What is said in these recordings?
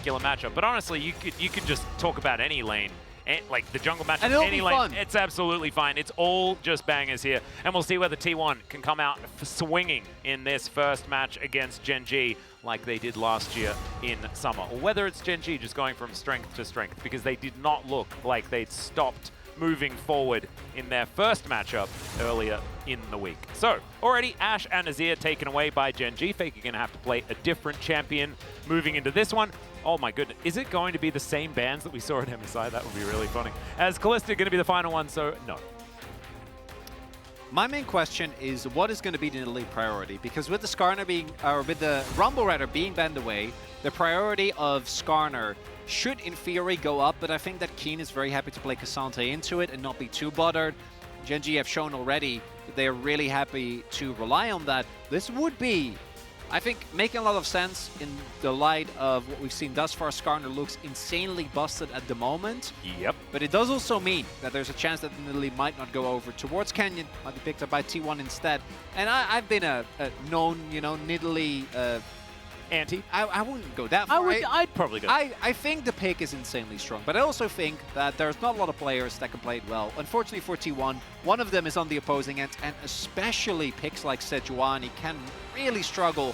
particular matchup. But honestly, you could just talk about any lane. Like the jungle matchup, and it'll any be lane, fun. it's absolutely fine. It's all just bangers here. And we'll see whether T1 can come out swinging in this first match against Gen.G like they did last year in summer. Or whether it's Gen.G just going from strength to strength, because they did not look like they'd stopped moving forward in their first matchup earlier in the week. So, already Ashe and Azir taken away by Gen.G. Fake are going to have to play a different champion moving into this one. Oh my goodness, is it going to be the same bans that we saw at MSI? That would be really funny. As Kalista going to be the final one, so no. My main question is, what is going to be the Nidalee priority? Because with the Skarner being, or with the Rumble rather being banned away, the priority of Skarner should in theory go up, but I think that Keen is very happy to play Cassante into it and not be too bothered. Gen.G have shown already that they are really happy to rely on that. This would be, I think, making a lot of sense in the light of what we've seen thus far. Skarner looks insanely busted at the moment. Yep. But it does also mean that there's a chance that Nidalee might not go over towards Canyon, might be picked up by T1 instead. And I've been a known, you know, Nidalee anti. I wouldn't go that far. I'd probably go. I think the pick is insanely strong, but I also think that there's not a lot of players that can play it well. Unfortunately for T1, one of them is on the opposing end, and especially picks like Sejuani can really struggle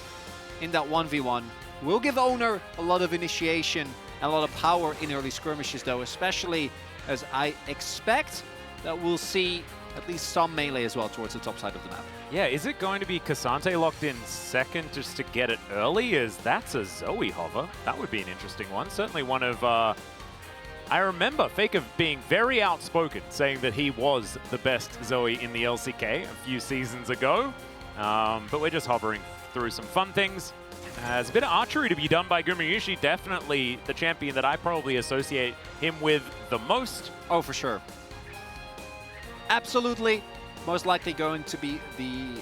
in that 1v1. Will give Owner a lot of initiation and a lot of power in early skirmishes though, especially as I expect that we'll see at least some melee as well towards the top side of the map. Yeah, is it going to be Cassante locked in second just to get it early? As that's a Zoe hover. That would be an interesting one. Certainly one of... I remember Faker being very outspoken, saying that he was the best Zoe in the LCK a few seasons ago. But we're just hovering through some fun things. There's a bit of archery to be done by Gumayushi. Definitely the champion that I probably associate him with the most. Oh, for sure. Absolutely. Most likely going to be the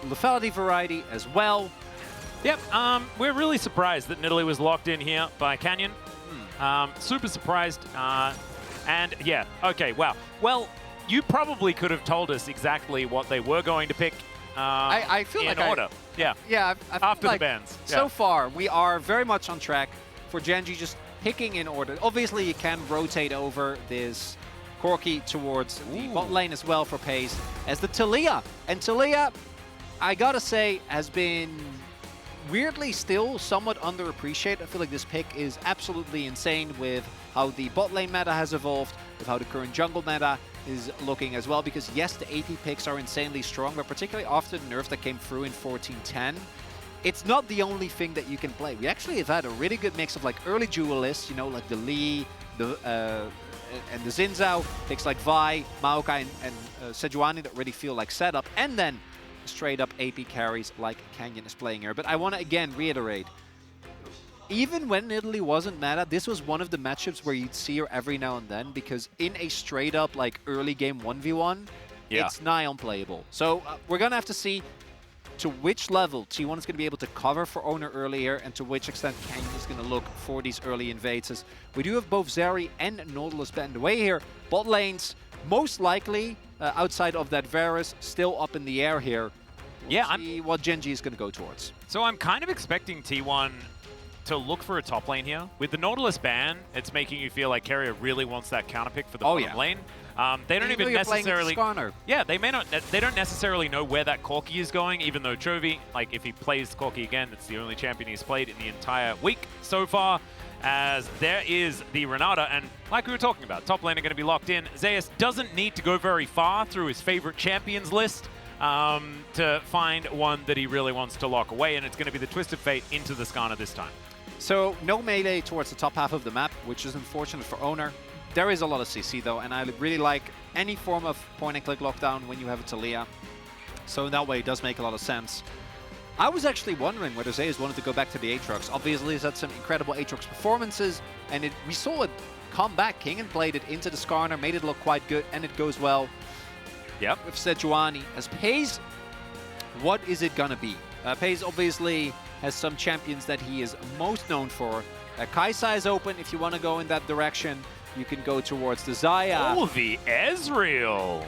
lethality variety as well. Yep, we're really surprised that Nidalee was locked in here by Canyon. Super surprised. And yeah, okay, wow. Well, you probably could have told us exactly what they were going to pick I feel in like order. Yeah, I feel after like the bans. So Yeah. far, we are very much on track for Gen.G just picking in order. Obviously, you can rotate over this Corki towards the bot lane as well for pace, as the Taliyah. And Taliyah, I gotta say, has been weirdly still somewhat underappreciated. I feel like this pick is absolutely insane with how the bot lane meta has evolved, with how the current jungle meta is looking as well, because yes, the AP picks are insanely strong, but particularly after the nerf that came through in 14-10, it's not the only thing that you can play. We actually have had a really good mix of like early duelists, you know, like the Lee, and the Xin Zhao, picks like Vi, Maokai, and Sejuani that really feel like setup, and then straight up AP carries like Canyon is playing here. But I want to again reiterate, even when Nidalee wasn't meta, this was one of the matchups where you'd see her every now and then, because in a straight up like early game 1v1, it's nigh unplayable. So we're going to have to see to which level T1 is going to be able to cover for Owner earlier, and to which extent Canyon is going to look for these early invades. As we do have both Zeri and Nautilus banned away here. Bot lanes, most likely, outside of that Varus, still up in the air here. We'll see what Gen.G is going to go towards. So I'm kind of expecting T1 to look for a top lane here. With the Nautilus ban, it's making you feel like Carrier really wants that counter pick for the bottom lane. They don't even necessarily... Yeah, they may not. They don't necessarily know where that Corki is going, even though Chovy, like if he plays Corki again, it's the only champion he's played in the entire week so far. As there is the Renata, and like we were talking about, top lane are going to be locked in. Zeus doesn't need to go very far through his favorite champions list to find one that he really wants to lock away, and it's going to be the Twisted Fate into the Skarner this time. So no melee towards the top half of the map, which is unfortunate for Owner. There is a lot of CC though, and I really like any form of point-and-click lockdown when you have a Taliyah. So in that way, it does make a lot of sense. I was actually wondering whether Zeus wanted to go back to the Aatrox. Obviously, he's had some incredible Aatrox performances, and we saw it come back. Kingen played it into the Skarner, made it look quite good, and it goes well. Yep. With Sejuani. As Paze, what is it gonna be? Paze obviously has some champions that he is most known for. Kaisa is open if you want to go in that direction. You can go towards the Xayah. Oh, the Ezreal.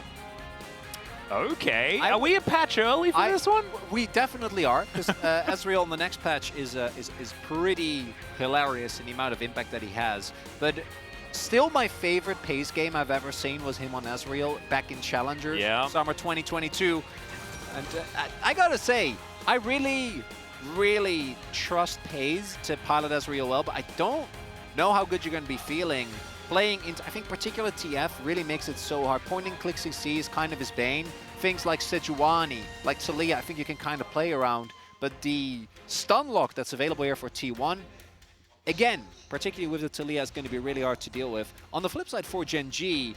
Okay. Are we a patch early for this one? We definitely are, because Ezreal in the next patch is pretty hilarious in the amount of impact that he has. But still, my favorite pace game I've ever seen was him on Ezreal back in Challengers, summer 2022. And I gotta say, I really trust Paze to pilot Ezreal well, but I don't know how good you're going to be feeling playing into, I think particular TF really makes it so hard. Point and click CC is kind of his bane. Things like Sejuani, like Taliyah, I think you can kind of play around, but the stun lock that's available here for T1, again, particularly with the Taliyah, is going to be really hard to deal with. On the flip side for Gen.G,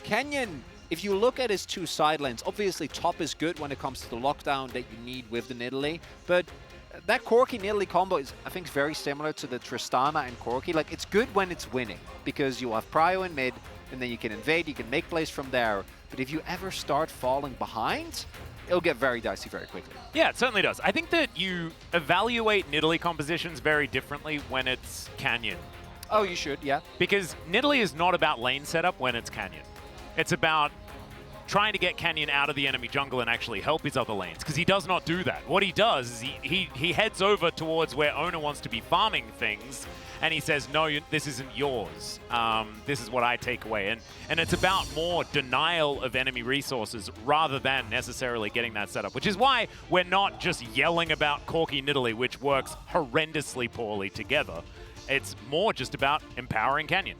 Canyon, if you look at his two side lanes, obviously top is good when it comes to the lockdown that you need with the Nidalee, but that Corki Nidalee combo is, I think, very similar to the Tristana and Corki. Like, it's good when it's winning, because you have prio in mid, and then you can invade, you can make plays from there. But if you ever start falling behind, it'll get very dicey very quickly. Yeah, it certainly does. I think that you evaluate Nidalee compositions very differently when it's Canyon. Oh, you should, yeah. Because Nidalee is not about lane setup when it's Canyon. It's about trying to get Canyon out of the enemy jungle and actually help his other lanes, because he does not do that. What he does is he heads over towards where Owner wants to be farming things, and he says, no, this isn't yours. This is what I take away. And it's about more denial of enemy resources rather than necessarily getting that set up, which is why we're not just yelling about Corki Nidalee, which works horrendously poorly together. It's more just about empowering Canyon.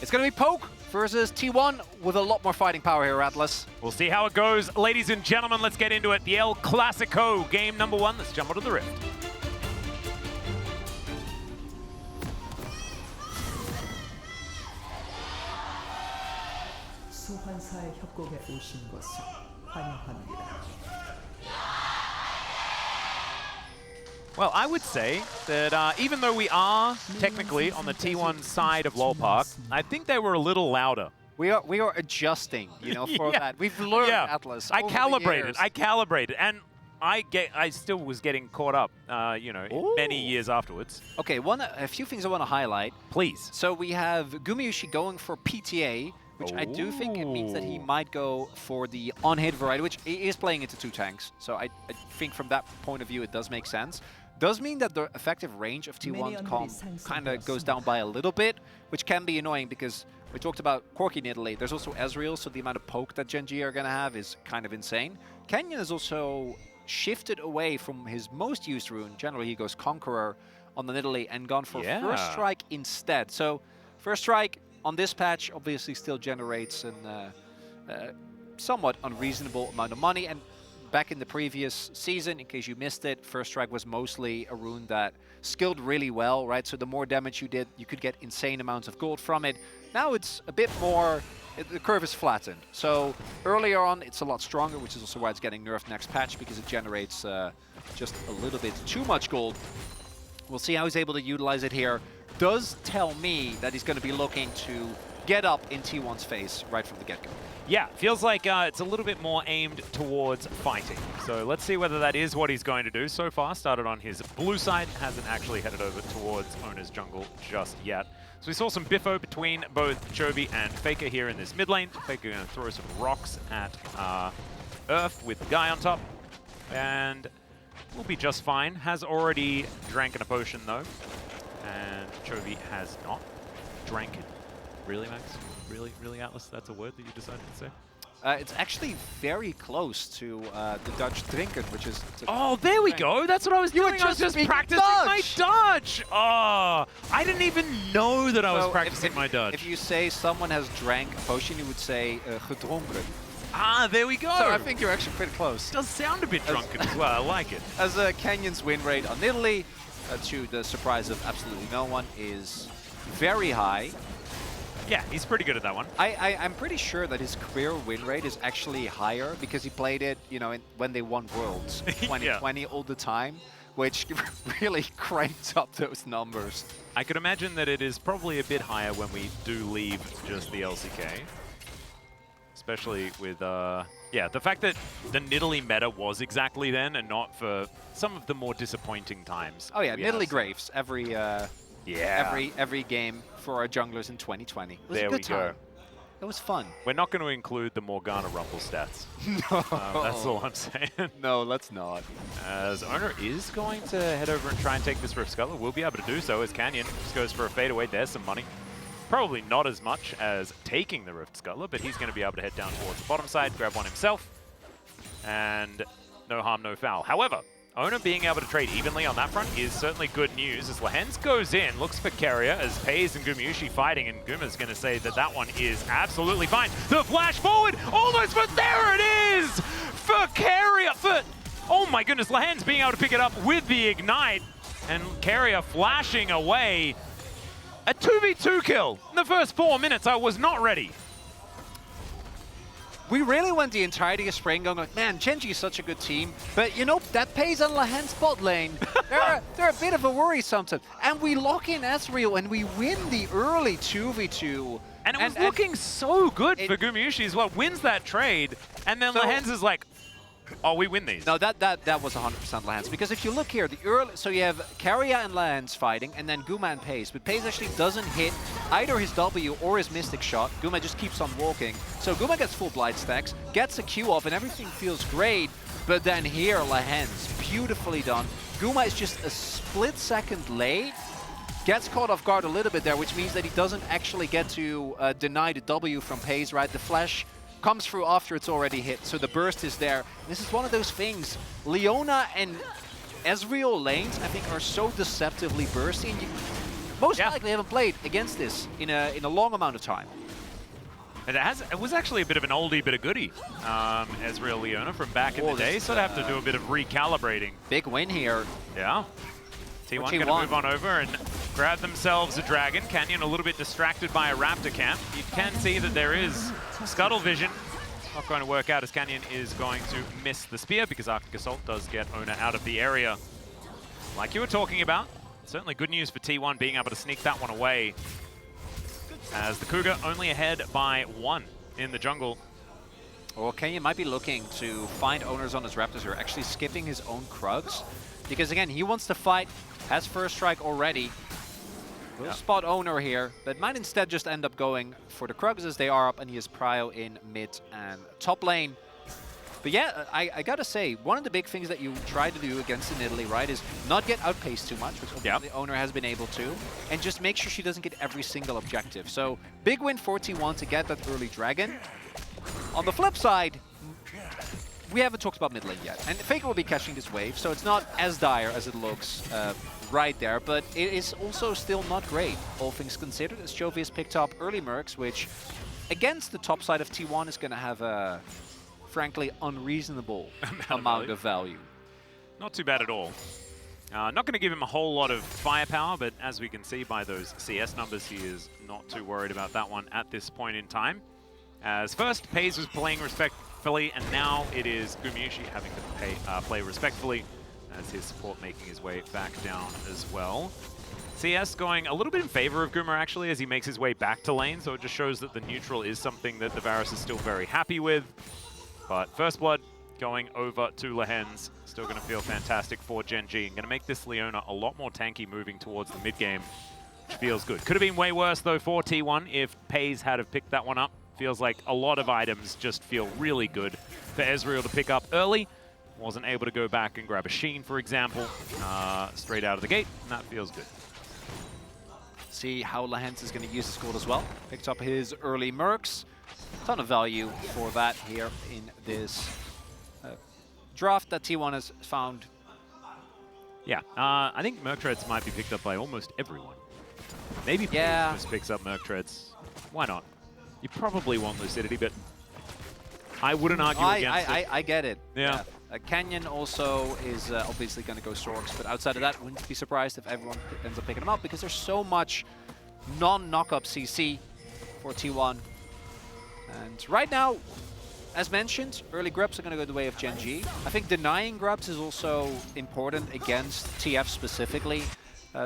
It's going to be Poke versus T1 with a lot more fighting power here, Atlas. We'll see how it goes. Ladies and gentlemen, let's get into it. The El Clasico, game number 1. Let's jump onto the Rift. 소환사의 협곡에 오신 것을 환영합니다. Well, I would say that even though we are technically on the T1 side of LoL Park, I think they were a little louder. We are adjusting, you know, for that. We've learned, Atlas. I calibrated, and I still was getting caught up, you know, many years afterwards. Okay, a few things I want to highlight. Please. So we have Gumayushi going for PTA, which I do think it means that he might go for the on-hit variety, which he is playing into 2 tanks. So I think from that point of view, it does make sense. Does mean that the effective range of T1's comp kind of goes down by a little bit, which can be annoying because we talked about Corki Nidalee. There's also Ezreal, so the amount of poke that Gen.G are going to have is kind of insane. Canyon has also shifted away from his most used rune. Generally, he goes Conqueror on the Nidalee and gone for First Strike instead. So First Strike on this patch obviously still generates a somewhat unreasonable amount of money. And back in the previous season, in case you missed it, First Strike was mostly a rune that skilled really well, right? So the more damage you did, you could get insane amounts of gold from it. Now it's a bit more, the curve is flattened. So earlier on, it's a lot stronger, which is also why it's getting nerfed next patch, because it generates just a little bit too much gold. We'll see how he's able to utilize it here. Does tell me that he's going to be looking to get up in T1's face right from the get-go. Yeah, feels like it's a little bit more aimed towards fighting. So let's see whether that is what he's going to do. So far, started on his blue side, hasn't actually headed over towards Owner's jungle just yet. So we saw some biffo between both Chovy and Faker here in this mid lane. Faker going to throw some rocks at Earth with the guy on top. And we'll be just fine. Has already drank a potion though. And Chovy has not drank it. Really, Max? Really, Atlas? That's a word that you decided to say? It's actually very close to the Dutch drinken, which is... Oh, there we go! That's what I was doing! I was just practicing my Dutch! Oh, I didn't even know that I was practicing my Dutch. If you say someone has drank a potion, you would say gedronken. Ah, there we go! So I think you're actually pretty close. It does sound a bit drunken as well, I like it. As Canyon's win rate on Nidalee, to the surprise of absolutely no one, is very high. Yeah, he's pretty good at that one. I'm pretty sure that his career win rate is actually higher because he played it, you know, when they won Worlds 2020 all the time, which really cranked up those numbers. I could imagine that it is probably a bit higher when we do leave just the LCK. Especially with, yeah, the fact that the Nidalee meta was exactly then and not for some of the more disappointing times. Oh yeah, Nidalee Graves every game for our junglers in 2020. It was a good time. It was fun. We're not going to include the Morgana Rumble stats. No. That's all I'm saying. No, let's not. As Owner is going to head over and try and take this Rift Scuttler. We'll be able to do so as Canyon just goes for a fadeaway. There's some money. Probably not as much as taking the Rift Scuttler, but he's going to be able to head down towards the bottom side, grab one himself, and no harm, no foul. However, Owner being able to trade evenly on that front is certainly good news as Lehens goes in, looks for Carrier as Pays and Gumyushi fighting, and Guma's going to say that that one is absolutely fine. The flash forward, almost, but there it is for Carrier. Oh my goodness, Lehens being able to pick it up with the Ignite, and Carrier flashing away. A 2v2 kill in the first 4 minutes. I was not ready. We really went the entirety of spring going like, man, Gen.G is such a good team, but you know, that Pays on Lehens bot lane, they're a bit of a worry sometimes. And we lock in Ezreal and we win the early 2v2. And it was looking so good for Gumyushi as well. Wins that trade, and then Lehens is like, oh, we win these. No, that was 100% Lehens. Because if you look here, the early, so you have Carrier and Lehens fighting, and then Guma and Pays. But Pays actually doesn't hit either his W or his Mystic Shot. Guma just keeps on walking. So Guma gets full Blight stacks, gets a Q off, and everything feels great. But then here, Lehens, beautifully done. Guma is just a split second late. Gets caught off guard a little bit there, which means that he doesn't actually get to deny the W from Pays, right? The flash comes through after it's already hit, so the burst is there. This is one of those things. Leona and Ezreal lanes, I think, are so deceptively bursty. You most likely haven't played against this in a long amount of time. And it was actually a bit of an oldie, bit of goodie. Ezreal Leona from back in the day, so they have to do a bit of recalibrating. Big win here. Yeah. T1 going to move on over and grab themselves a dragon. Canyon a little bit distracted by a raptor camp. You can see that there is scuttle vision. Not going to work out as Canyon is going to miss the spear because Arctic Assault does get Owner out of the area. Like you were talking about, certainly good news for T1 being able to sneak that one away. As the Cougar only ahead by 1 in the jungle. Well, Canyon might be looking to find owners on his raptors who are actually skipping his own Krugs. Because again, he wants to fight, has first strike already. Will spot Owner here, but might instead just end up going for the Krugs as they are up, and he has Prio in mid and top lane. But yeah, I gotta say, one of the big things that you try to do against in Italy, right, is not get outpaced too much, which the Owner has been able to, and just make sure she doesn't get every single objective. So, big win for T1 to get that early dragon. On the flip side, we haven't talked about mid lane yet, and Faker will be catching this wave, so it's not as dire as it looks right there, but it is also still not great, all things considered, as Jovi has picked up early Mercs, which against the top side of T1 is going to have a, frankly, unreasonable amount of value. Not too bad at all. Not going to give him a whole lot of firepower, but as we can see by those CS numbers, he is not too worried about that one at this point in time. As first, Pays was playing respectfully, and now it is Gumyushi having to play respectfully as his support making his way back down as well. CS going a little bit in favor of Guma actually as he makes his way back to lane, so it just shows that the neutral is something that the Varus is still very happy with. But First Blood going over to Lehens, still going to feel fantastic for Gen.G. Going to make this Leona a lot more tanky moving towards the mid game, which feels good. Could have been way worse though for T1 if Pays had have picked that one up. Feels like a lot of items just feel really good for Ezreal to pick up early. Wasn't able to go back and grab a Sheen, for example, straight out of the gate, and that feels good. See how Lehens is going to use his gold as well. Picked up his early Mercs. Ton of value for that here in this draft that T1 has found. Yeah, I think Merc Treads might be picked up by almost everyone. Maybe Pays just picks up Merc Treads. Why not? You probably want Lucidity, but I wouldn't argue against it. I get it. Yeah. Canyon also is obviously going to go Storks, but outside of that, wouldn't be surprised if everyone ends up picking them up because there's so much non-knock-up CC for T1. And right now, as mentioned, early grubs are going to go the way of Gen.G. I think denying grubs is also important against TF specifically.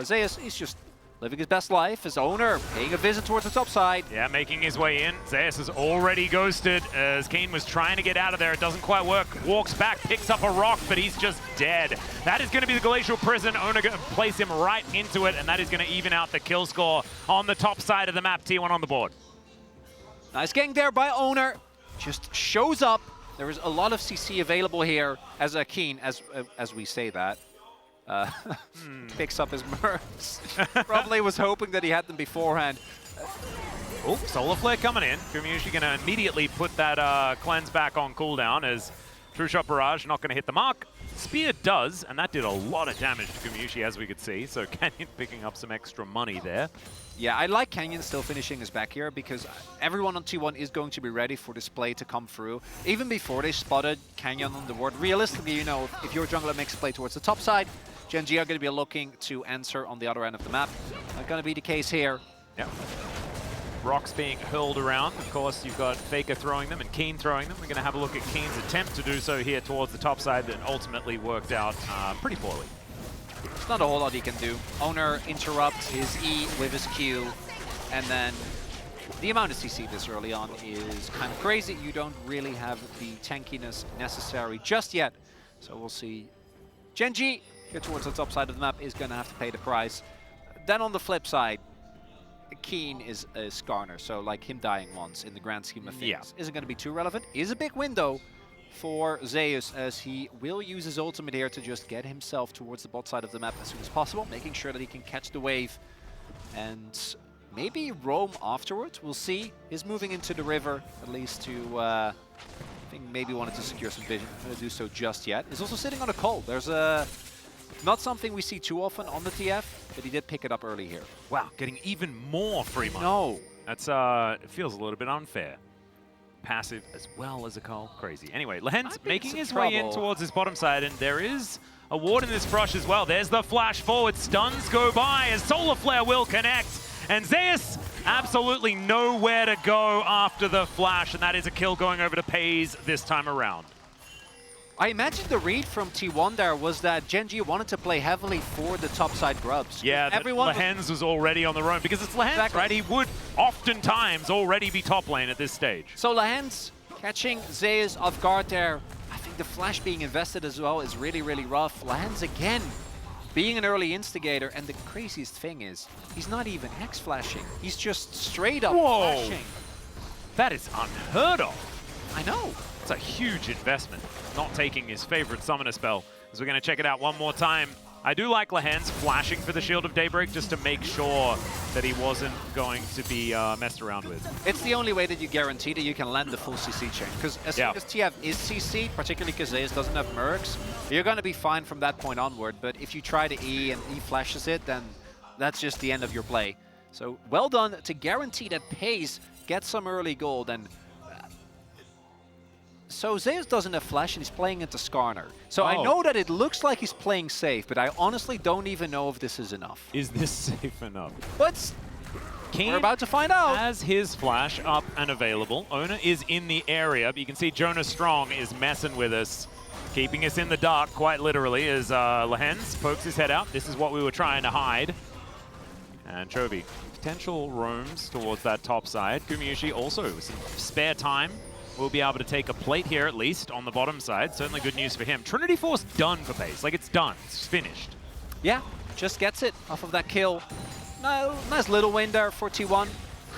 Zeus is just living his best life, his Owner paying a visit towards the top side. Yeah, making his way in. Zeus is already ghosted as Kane was trying to get out of there. It doesn't quite work. Walks back, picks up a rock, but he's just dead. That is going to be the Glacial Prison. Owner going to place him right into it, and that is going to even out the kill score on the top side of the map. T1 on the board. Nice gang there by Owner. Just shows up. There is a lot of CC available here as a Keen, as we say that. Picks up his mercs. Probably was hoping that he had them beforehand. Oh, Solar Flare coming in. GumiYushi going to immediately put that cleanse back on cooldown as True Shot Barrage not going to hit the mark. Spear does, and that did a lot of damage to GumiYushi, as we could see. So Canyon picking up some extra money there. Yeah, I like Canyon still finishing his back here because everyone on T1 is going to be ready for this play to come through. Even before they spotted Canyon on the ward, realistically, you know, if your jungler makes a play towards the top side, Gen.G are going to be looking to answer on the other end of the map. Not going to be the case here. Yep. Rocks being hurled around. Of course, you've got Faker throwing them and Keen throwing them. We're going to have a look at Keen's attempt to do so here towards the top side that ultimately worked out pretty poorly. There's not a whole lot he can do. Owner interrupts his E with his Q, and then the amount of CC this early on is kind of crazy. You don't really have the tankiness necessary just yet. So we'll see. Gen.G here towards the top side of the map is going to have to pay the price. Then on the flip side, Keen is a Skarner, so like him dying once in the grand scheme of things isn't going to be too relevant. Is a big window for Zeus as he will use his ultimate here to just get himself towards the bot side of the map as soon as possible, making sure that he can catch the wave and maybe roam afterwards. We'll see. He's moving into the river, at least to, I think maybe wanted to secure some vision. Not going to do so just yet. He's also sitting on a coal. There's a... Not something we see too often on the TF, but he did pick it up early here. Wow, getting even more free money. No. That's, it feels a little bit unfair. Passive as well as a call. Crazy. Anyway, Lehen's making his way in towards his bottom side, and there is a ward in this brush as well. There's the flash forward. Stuns go by as Solar Flare will connect. And Zeus absolutely nowhere to go after the flash, and that is a kill going over to Pays this time around. I imagine the read from T1 there was that Gen.G wanted to play heavily for the topside grubs. Yeah, Lehen's was already on the roam because it's Lehen's, right? He would oftentimes already be top lane at this stage. So Lehen's catching Zeus off guard there. I think the flash being invested as well is really, really rough. Lehen's again being an early instigator, and the craziest thing is he's not even Hex flashing. He's just straight up flashing. That is unheard of. I know. It's a huge investment, not taking his favorite summoner spell. As we're going to check it out one more time. I do like Lehen's flashing for the Shield of Daybreak just to make sure that he wasn't going to be messed around with. It's the only way that you guarantee that you can land the full CC chain. Because as soon as TF is CC'd, particularly because Zeus doesn't have mercs, you're going to be fine from that point onward. But if you try to E and E flashes it, then that's just the end of your play. So well done to guarantee that Pays gets some early gold. And so Zeus doesn't have flash and he's playing into Skarner. So I know that it looks like he's playing safe, but I honestly don't even know if this is enough. Is this safe enough? But we're about to find out. Has his flash up and available. Owner is in the area, but you can see Jonas Strong is messing with us, keeping us in the dark, quite literally, as Lehen's pokes his head out. This is what we were trying to hide. And Chovy, potential roams towards that top side. GumiYushi also with some spare time. We'll be able to take a plate here, at least, on the bottom side. Certainly good news for him. Trinity Force done for Pace. Like, it's done. It's finished. Yeah, just gets it off of that kill. No, nice little win there for T1.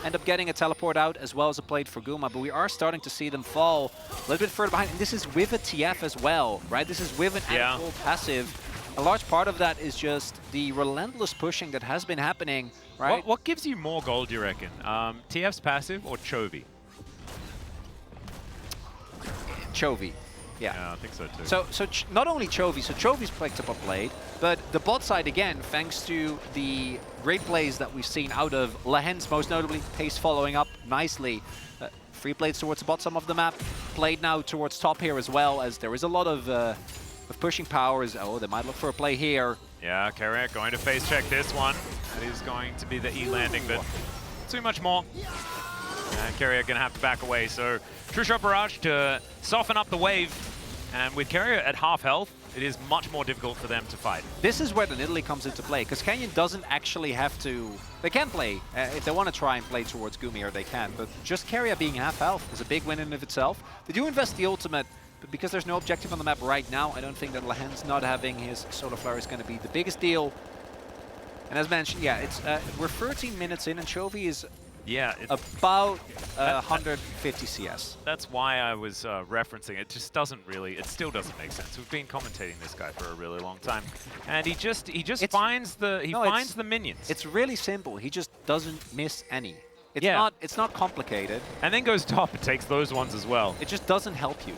End up getting a teleport out as well as a plate for Guma, but we are starting to see them fall a little bit further behind. And this is with a TF as well, right? This is with an actual passive. A large part of that is just the relentless pushing that has been happening, right? What gives you more gold, do you reckon? TF's passive or Chovy? Chovy. Yeah, I think so too. So not only Chovy, so Chovy's picked up a blade, but the bot side again, thanks to the great plays that we've seen out of Lehen's, most notably, Pace following up nicely. 3 blades towards the bottom of the map, played now towards top here as well, as there is a lot of pushing powers. Oh, they might look for a play here. Yeah, Carrier going to face check this one. That is going to be the E landing, but too much more. And Carrier going to have to back away, so True Shot Barrage to soften up the wave. And with Carrier at half health, it is much more difficult for them to fight. This is where the Nidalee comes into play, because Canyon doesn't actually have to... They can play. If they want to try and play towards Gumi, or they can, but just Carrier being half health is a big win in and of itself. They do invest the ultimate, but because there's no objective on the map right now, I don't think that Lehen's not having his Solar Flare is going to be the biggest deal. And as mentioned, yeah, it's we're 13 minutes in, and Chovy is Yeah. About 150 CS. That's why I was referencing it. It just doesn't really, it still doesn't make sense. We've been commentating this guy for a really long time. And he just finds the minions. It's really simple. He just doesn't miss any. It's not complicated. And then goes top and takes those ones as well. It just doesn't help you.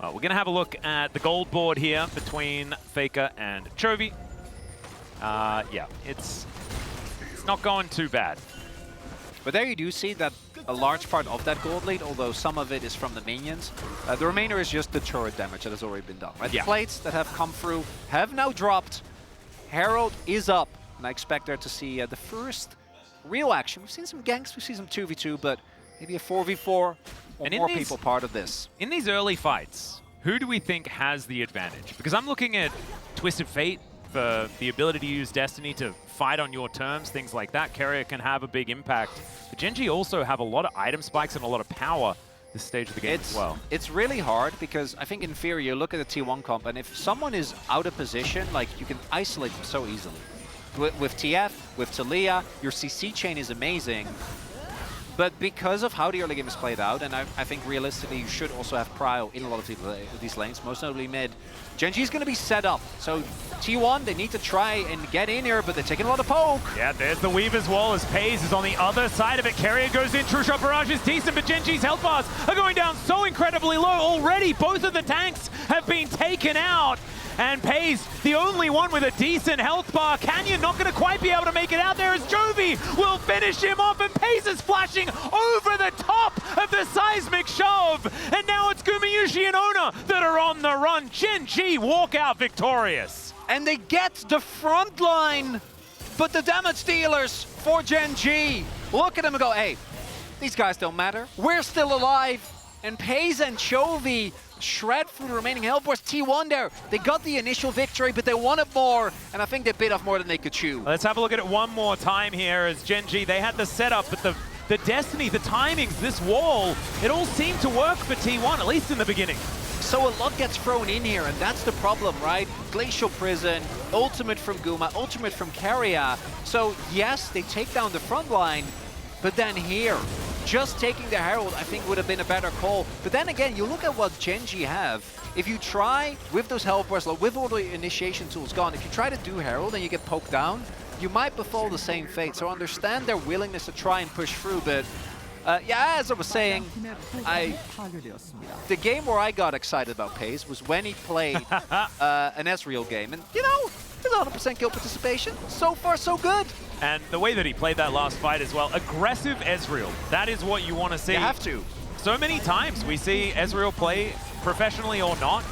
We're going to have a look at the gold board here between Faker and Chovy. Yeah, it's not going too bad. But there you do see that a large part of that gold lead, although some of it is from the minions, the remainder is just the turret damage that has already been done. Right? The plates that have come through have now dropped. Herald is up, and I expect there to see the first real action. We've seen some ganks, we've seen some 2v2, but maybe a 4v4 or more people part of this. In these early fights, who do we think has the advantage? Because I'm looking at Twisted Fate for the ability to use Destiny to fight on your terms, things like that. Carrier can have a big impact. But Gen.G also have a lot of item spikes and a lot of power this stage of the game as well. It's really hard because I think in theory you look at the T1 comp and if someone is out of position, like you can isolate them so easily. With TF, with Taliyah, your CC chain is amazing. But because of how the early game is played out, and I think realistically you should also have prio in a lot of these lanes, most notably mid, Gen.G is going to be set up. So T1, they need to try and get in here, but they're taking a lot of poke. Yeah, there's the Weaver's Wall as Paze is on the other side of it. Carrier goes in, True Shot Barrage is decent, but Gen.G's health bars are going down so incredibly low already. Both of the tanks have been taken out. And Paze, the only one with a decent health bar. Canyon not going to quite be able to make it out there as Chovy will finish him off, and Paze is flashing over the top of the seismic shove. And now it's Gumayushi and Ona that are on the run. Gen.G walk out victorious. And they get the front line, but the damage dealers for Gen.G look at them and go, hey, these guys don't matter. We're still alive. And Paze and Chovy shred through the remaining health bars. T1 there, they got the initial victory, but they wanted more, and I think they bit off more than they could chew. Let's have a look at it one more time here as Gen.G, they had the setup, but the Destiny, the timings, this wall, it all seemed to work for T1, at least in the beginning. So a lot gets thrown in here, and that's the problem, right? Glacial Prison, ultimate from Guma, ultimate from Carrier. So yes, they take down the front line, but then here, just taking the Herald, I think, would have been a better call. But then again, you look at what Gen.G have. If you try, with those health bars, with all the initiation tools gone, if you try to do Herald and you get poked down, you might befall the same fate. So understand their willingness to try and push through, but yeah, as I was saying, the game where I got excited about Paze was when he played an Ezreal game. And, you know, there's 100% kill participation. So far, so good. And the way that he played that last fight as well, aggressive Ezreal. That is what you want to see. You have to. So many times we see Ezreal play, professionally or not,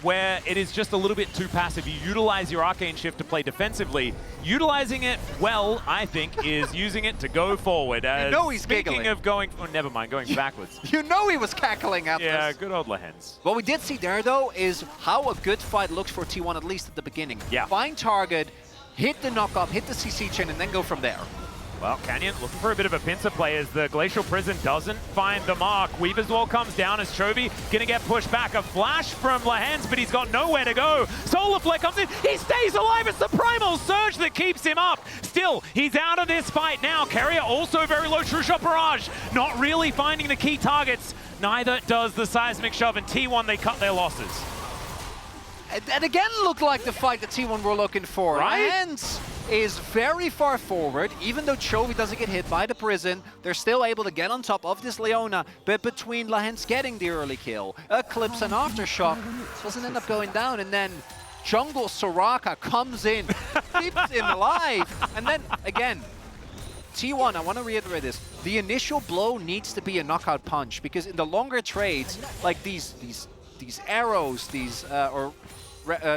where it is just a little bit too passive. You utilize your Arcane Shift to play defensively. Utilizing it well, I think, is using it to go forward. You know he's speaking giggling. of going, oh, never mind, going backwards. You know he was cackling at Yeah, this. good old Lahens. What we did see there, though, is how a good fight looks for T1, at least at the beginning. Yeah. Find target, hit the knock-up, hit the CC chain, and then go from there. Well, Canyon looking for a bit of a pincer play as the Glacial Prison doesn't find the mark. Weaver's Wall comes down as Chovy gonna get pushed back. A flash from Lahens, but he's got nowhere to go. Solar Flare comes in, he stays alive. It's the Primal Surge that keeps him up. Still, he's out of this fight now. Carrier also very low. True Shot Barrage, not really finding the key targets. Neither does the Seismic Shove, and T1, they cut their losses. And again looked like the fight that T1 were looking for. Right? Lahens is very far forward. Even though Chovy doesn't get hit by the prison, they're still able to get on top of this Leona. But between Lahens getting the early kill, Eclipse and Aftershock, doesn't end up going down. And then Jungle Soraka comes in, keeps him alive. And then, again, T1, I want to reiterate this. The initial blow needs to be a knockout punch, because in the longer trades, like these arrows,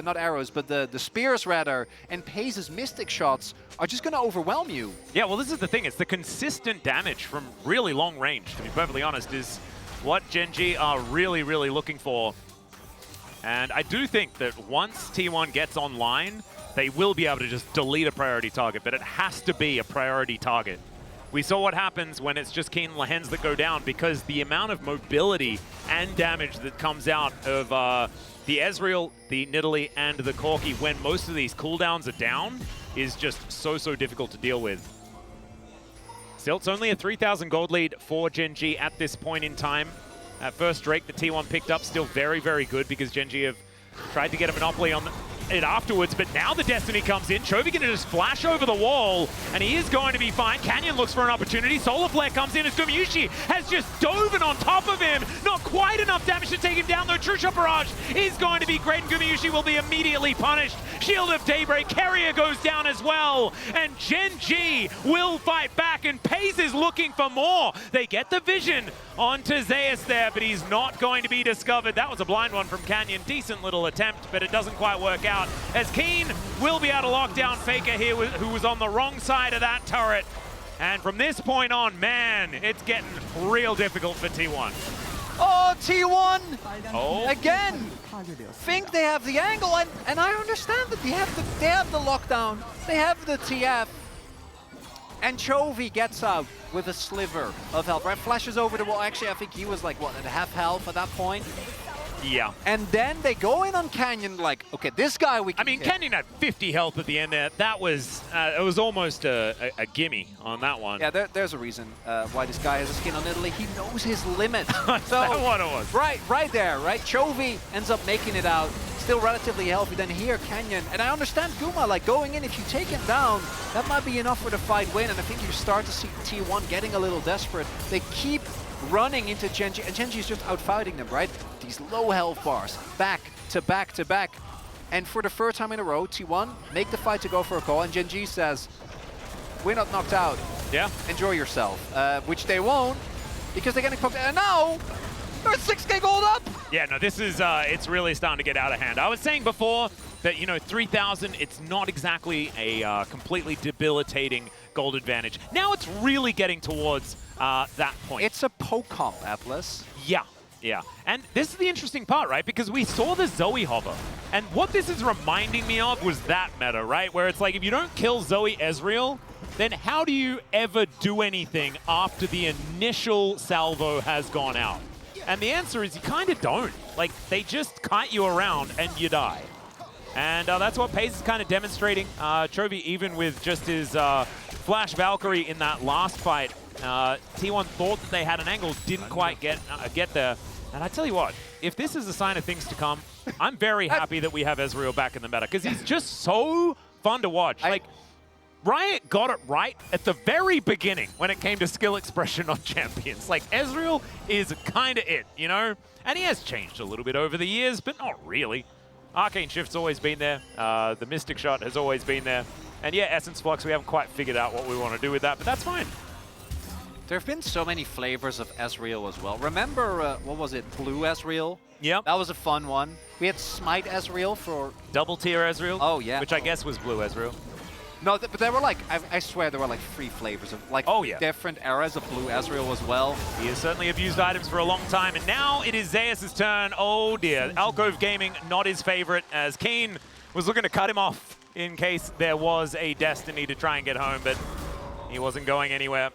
not arrows, but the spears rather, and Paze's mystic shots are just going to overwhelm you. Yeah, well, this is the thing. It's the consistent damage from really long range, to be perfectly honest, is what Gen.G are really, really looking for. And I do think that once T1 gets online, they will be able to just delete a priority target, but it has to be a priority target. We saw what happens when it's just Keen Lahens that go down, because the amount of mobility and damage that comes out of the Ezreal, the Nidalee, and the Corki when most of these cooldowns are down is just so difficult to deal with. Still, it's only a 3,000 gold lead for Gen.G at this point in time. At first Drake, the T1 picked up, still very, very good because Gen.G have tried to get a monopoly on it afterwards, but now the Destiny comes in. Chovy gonna just flash over the wall, and he is going to be fine. Canyon looks for an opportunity. Solar Flare comes in as Gumayusi has just dove on top of him. Not quite enough damage to take him down, though. True Shot Barrage is going to be great, and Gumayusi will be immediately punished. Shield of Daybreak, Carrier goes down as well, and Gen.G will fight back, and Paze is looking for more. They get the vision onto Zeus there, but he's not going to be discovered. That was a blind one from Canyon. Decent little attempt, but it doesn't quite work out, as Keen will be able to lock down Faker here, who was on the wrong side of that turret. And from this point on, man, it's getting real difficult for T1. Oh, T1! Oh. Again! Think they have the angle, and I understand that they have the lockdown, they have the TF. And Chovy gets out with a sliver of health, right? Flashes over the wall. Actually, I think he was like, what, at half health at that point? Yeah. And then they go in on Canyon like, okay, this guy we can hit. Canyon had 50 health at the end there. That was, it was almost a gimme on that one. Yeah, there's a reason why this guy has a skin on Italy. He knows his limit. So, that what it was. Right there, right? Chovy ends up making it out, still relatively healthy. Then here, Canyon, and I understand Guma, like going in, if you take him down, that might be enough for the fight win, and I think you start to see T1 getting a little desperate. They keep running into Gen.G, and Gen.G is just outfighting them, right? These low health bars, back to back to back. And for the third time in a row, T1 make the fight to go for a call, and Gen.G says, we're not knocked out. Yeah. Enjoy yourself. Which they won't, because they're getting poked. And now, they're 6k gold up! Yeah, no, this is, it's really starting to get out of hand. I was saying before that, you know, 3,000, it's not exactly a completely debilitating gold advantage. Now it's really getting towards that point. It's a poke comp, Atlas. Yeah. Yeah, and this is the interesting part, right? Because we saw the Zoe hover, and what this is reminding me of was that meta, right? Where it's like, if you don't kill Zoe Ezreal, then how do you ever do anything after the initial salvo has gone out? And the answer is you kind of don't. Like, they just kite you around and you die. And that's what Paze is kind of demonstrating. Chovy, even with just his Flash Valkyrie in that last fight, T1 thought that they had an angle, didn't quite get there. And I tell you what, if this is a sign of things to come, I'm very happy that we have Ezreal back in the meta, because he's just so fun to watch. Like, Riot got it right at the very beginning when it came to skill expression on champions. Like, Ezreal is kind of it, you know? And he has changed a little bit over the years, but not really. Arcane Shift's always been there. The Mystic Shot has always been there. And yeah, Essence Flux, we haven't quite figured out what we want to do with that, but that's fine. There have been so many flavors of Ezreal as well. Remember, what was it, Blue Ezreal? Yep. That was a fun one. We had Smite Ezreal for... Double tier Ezreal? Oh, yeah. Which I guess was Blue Ezreal. No, but there were like, I swear there were like 3 flavors of like different eras of Blue Ezreal as well. He has certainly abused items for a long time, and now it is Zeus' turn. Oh dear, Alcove Gaming, not his favorite, as Keen was looking to cut him off in case there was a Destiny to try and get home, but he wasn't going anywhere.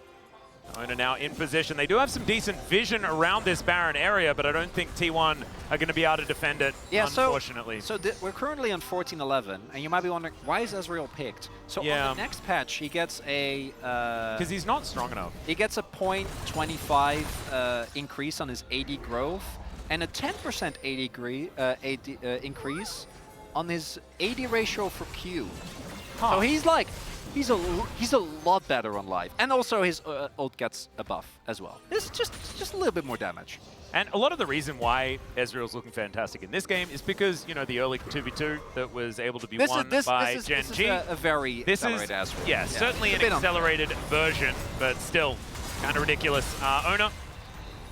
Owner now in position. They do have some decent vision around this Baron area, but I don't think T1 are going to be able to defend it, unfortunately. So we're currently on 14-11, and you might be wondering, why is Ezreal picked? So on the next patch, he gets a... Because he's not strong enough. He gets a 0.25 increase on his AD growth, and a 10% AD increase on his AD ratio for Q. Huh. So he's like... He's a lot better on life, and also his ult gets a buff as well. It's just a little bit more damage. And a lot of the reason why Ezreal's looking fantastic in this game is because, you know, the early 2v2 that was able to be won by Gen.G. This is a very accelerated Ezreal. Yeah, certainly an accelerated version, but still kind of ridiculous. Owner.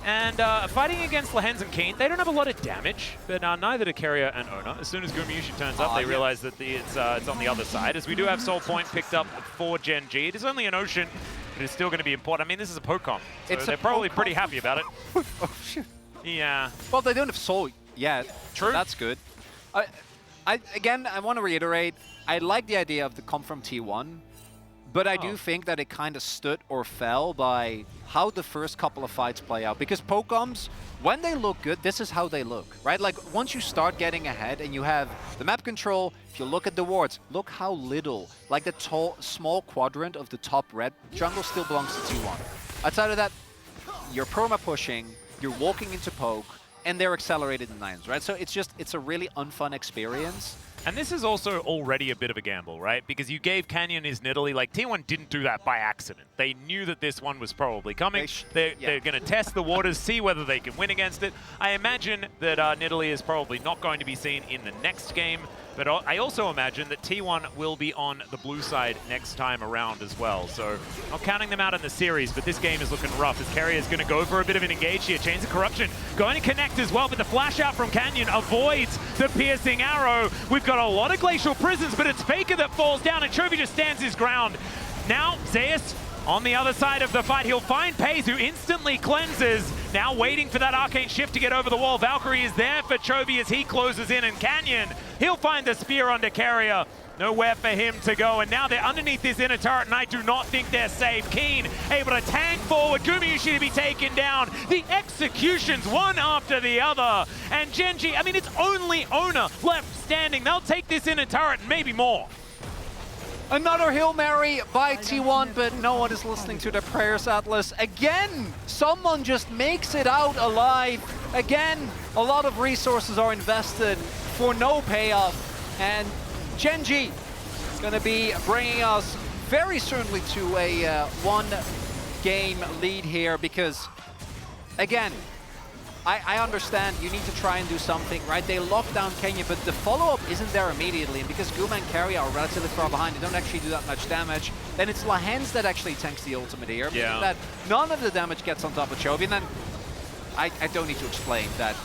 And fighting against Lehens and Keen, they don't have a lot of damage, but neither do Carrier and Owner. As soon as Gumayusi turns up, they realize that it's on the other side. As we do have Soul Point picked up for Gen.G. It is only an Ocean, but it's still going to be important. I mean, this is a poke comp, so they're probably pretty happy about it. Oh, shit. Yeah. Well, they don't have Soul yet. True. That's good. Again, I want to reiterate, I like the idea of the comp from T1, But I do think that it kind of stood or fell by how the first couple of fights play out. Because Pokems, when they look good, this is how they look, right? Like, once you start getting ahead and you have the map control, if you look at the wards, look how little, like the small quadrant of the top red jungle still belongs to T1. Outside of that, you're perma pushing, you're walking into poke, and they're accelerated in nines, right? So it's a really unfun experience. And this is also already a bit of a gamble, right? Because you gave Canyon his Nidalee. Like, T1 didn't do that by accident. They knew that this one was probably coming. They're going to test the waters, see whether they can win against it. I imagine that Nidalee is probably not going to be seen in the next game. But I also imagine that T1 will be on the blue side next time around as well. So, not counting them out in the series, but this game is looking rough as Carrier is going to go for a bit of an engage here. Chains of Corruption going to connect as well, but the flash out from Canyon avoids the piercing arrow. We've got a lot of Glacial Prisons, but it's Faker that falls down, and Chovy just stands his ground. Now, Zeus on the other side of the fight, he'll find Paze, who instantly cleanses. Now waiting for that Arcane Shift to get over the wall. Valkyrie is there for Chovy as he closes in, and Canyon, he'll find the spear onto Carrier. Nowhere for him to go, and now they're underneath this inner turret, and I do not think they're safe. Keen able to tank forward, Gumayusi to be taken down. The executions, one after the other. And Gen.G, I mean, it's only Ona left standing. They'll take this inner turret and maybe more. Another Hail Mary by T1, but no one is listening to their prayers, Atlas. Again, someone just makes it out alive. Again, a lot of resources are invested for no payoff. And Gen.G is going to be bringing us very certainly to a one-game lead here because, again, I understand you need to try and do something, right? They lock down Kenya, but the follow-up isn't there immediately. And because Guma and Carrier are relatively far behind, they don't actually do that much damage. Then it's Lahens that actually tanks the ultimate here. Yeah. That none of the damage gets on top of Chovy. And then I don't need to explain that.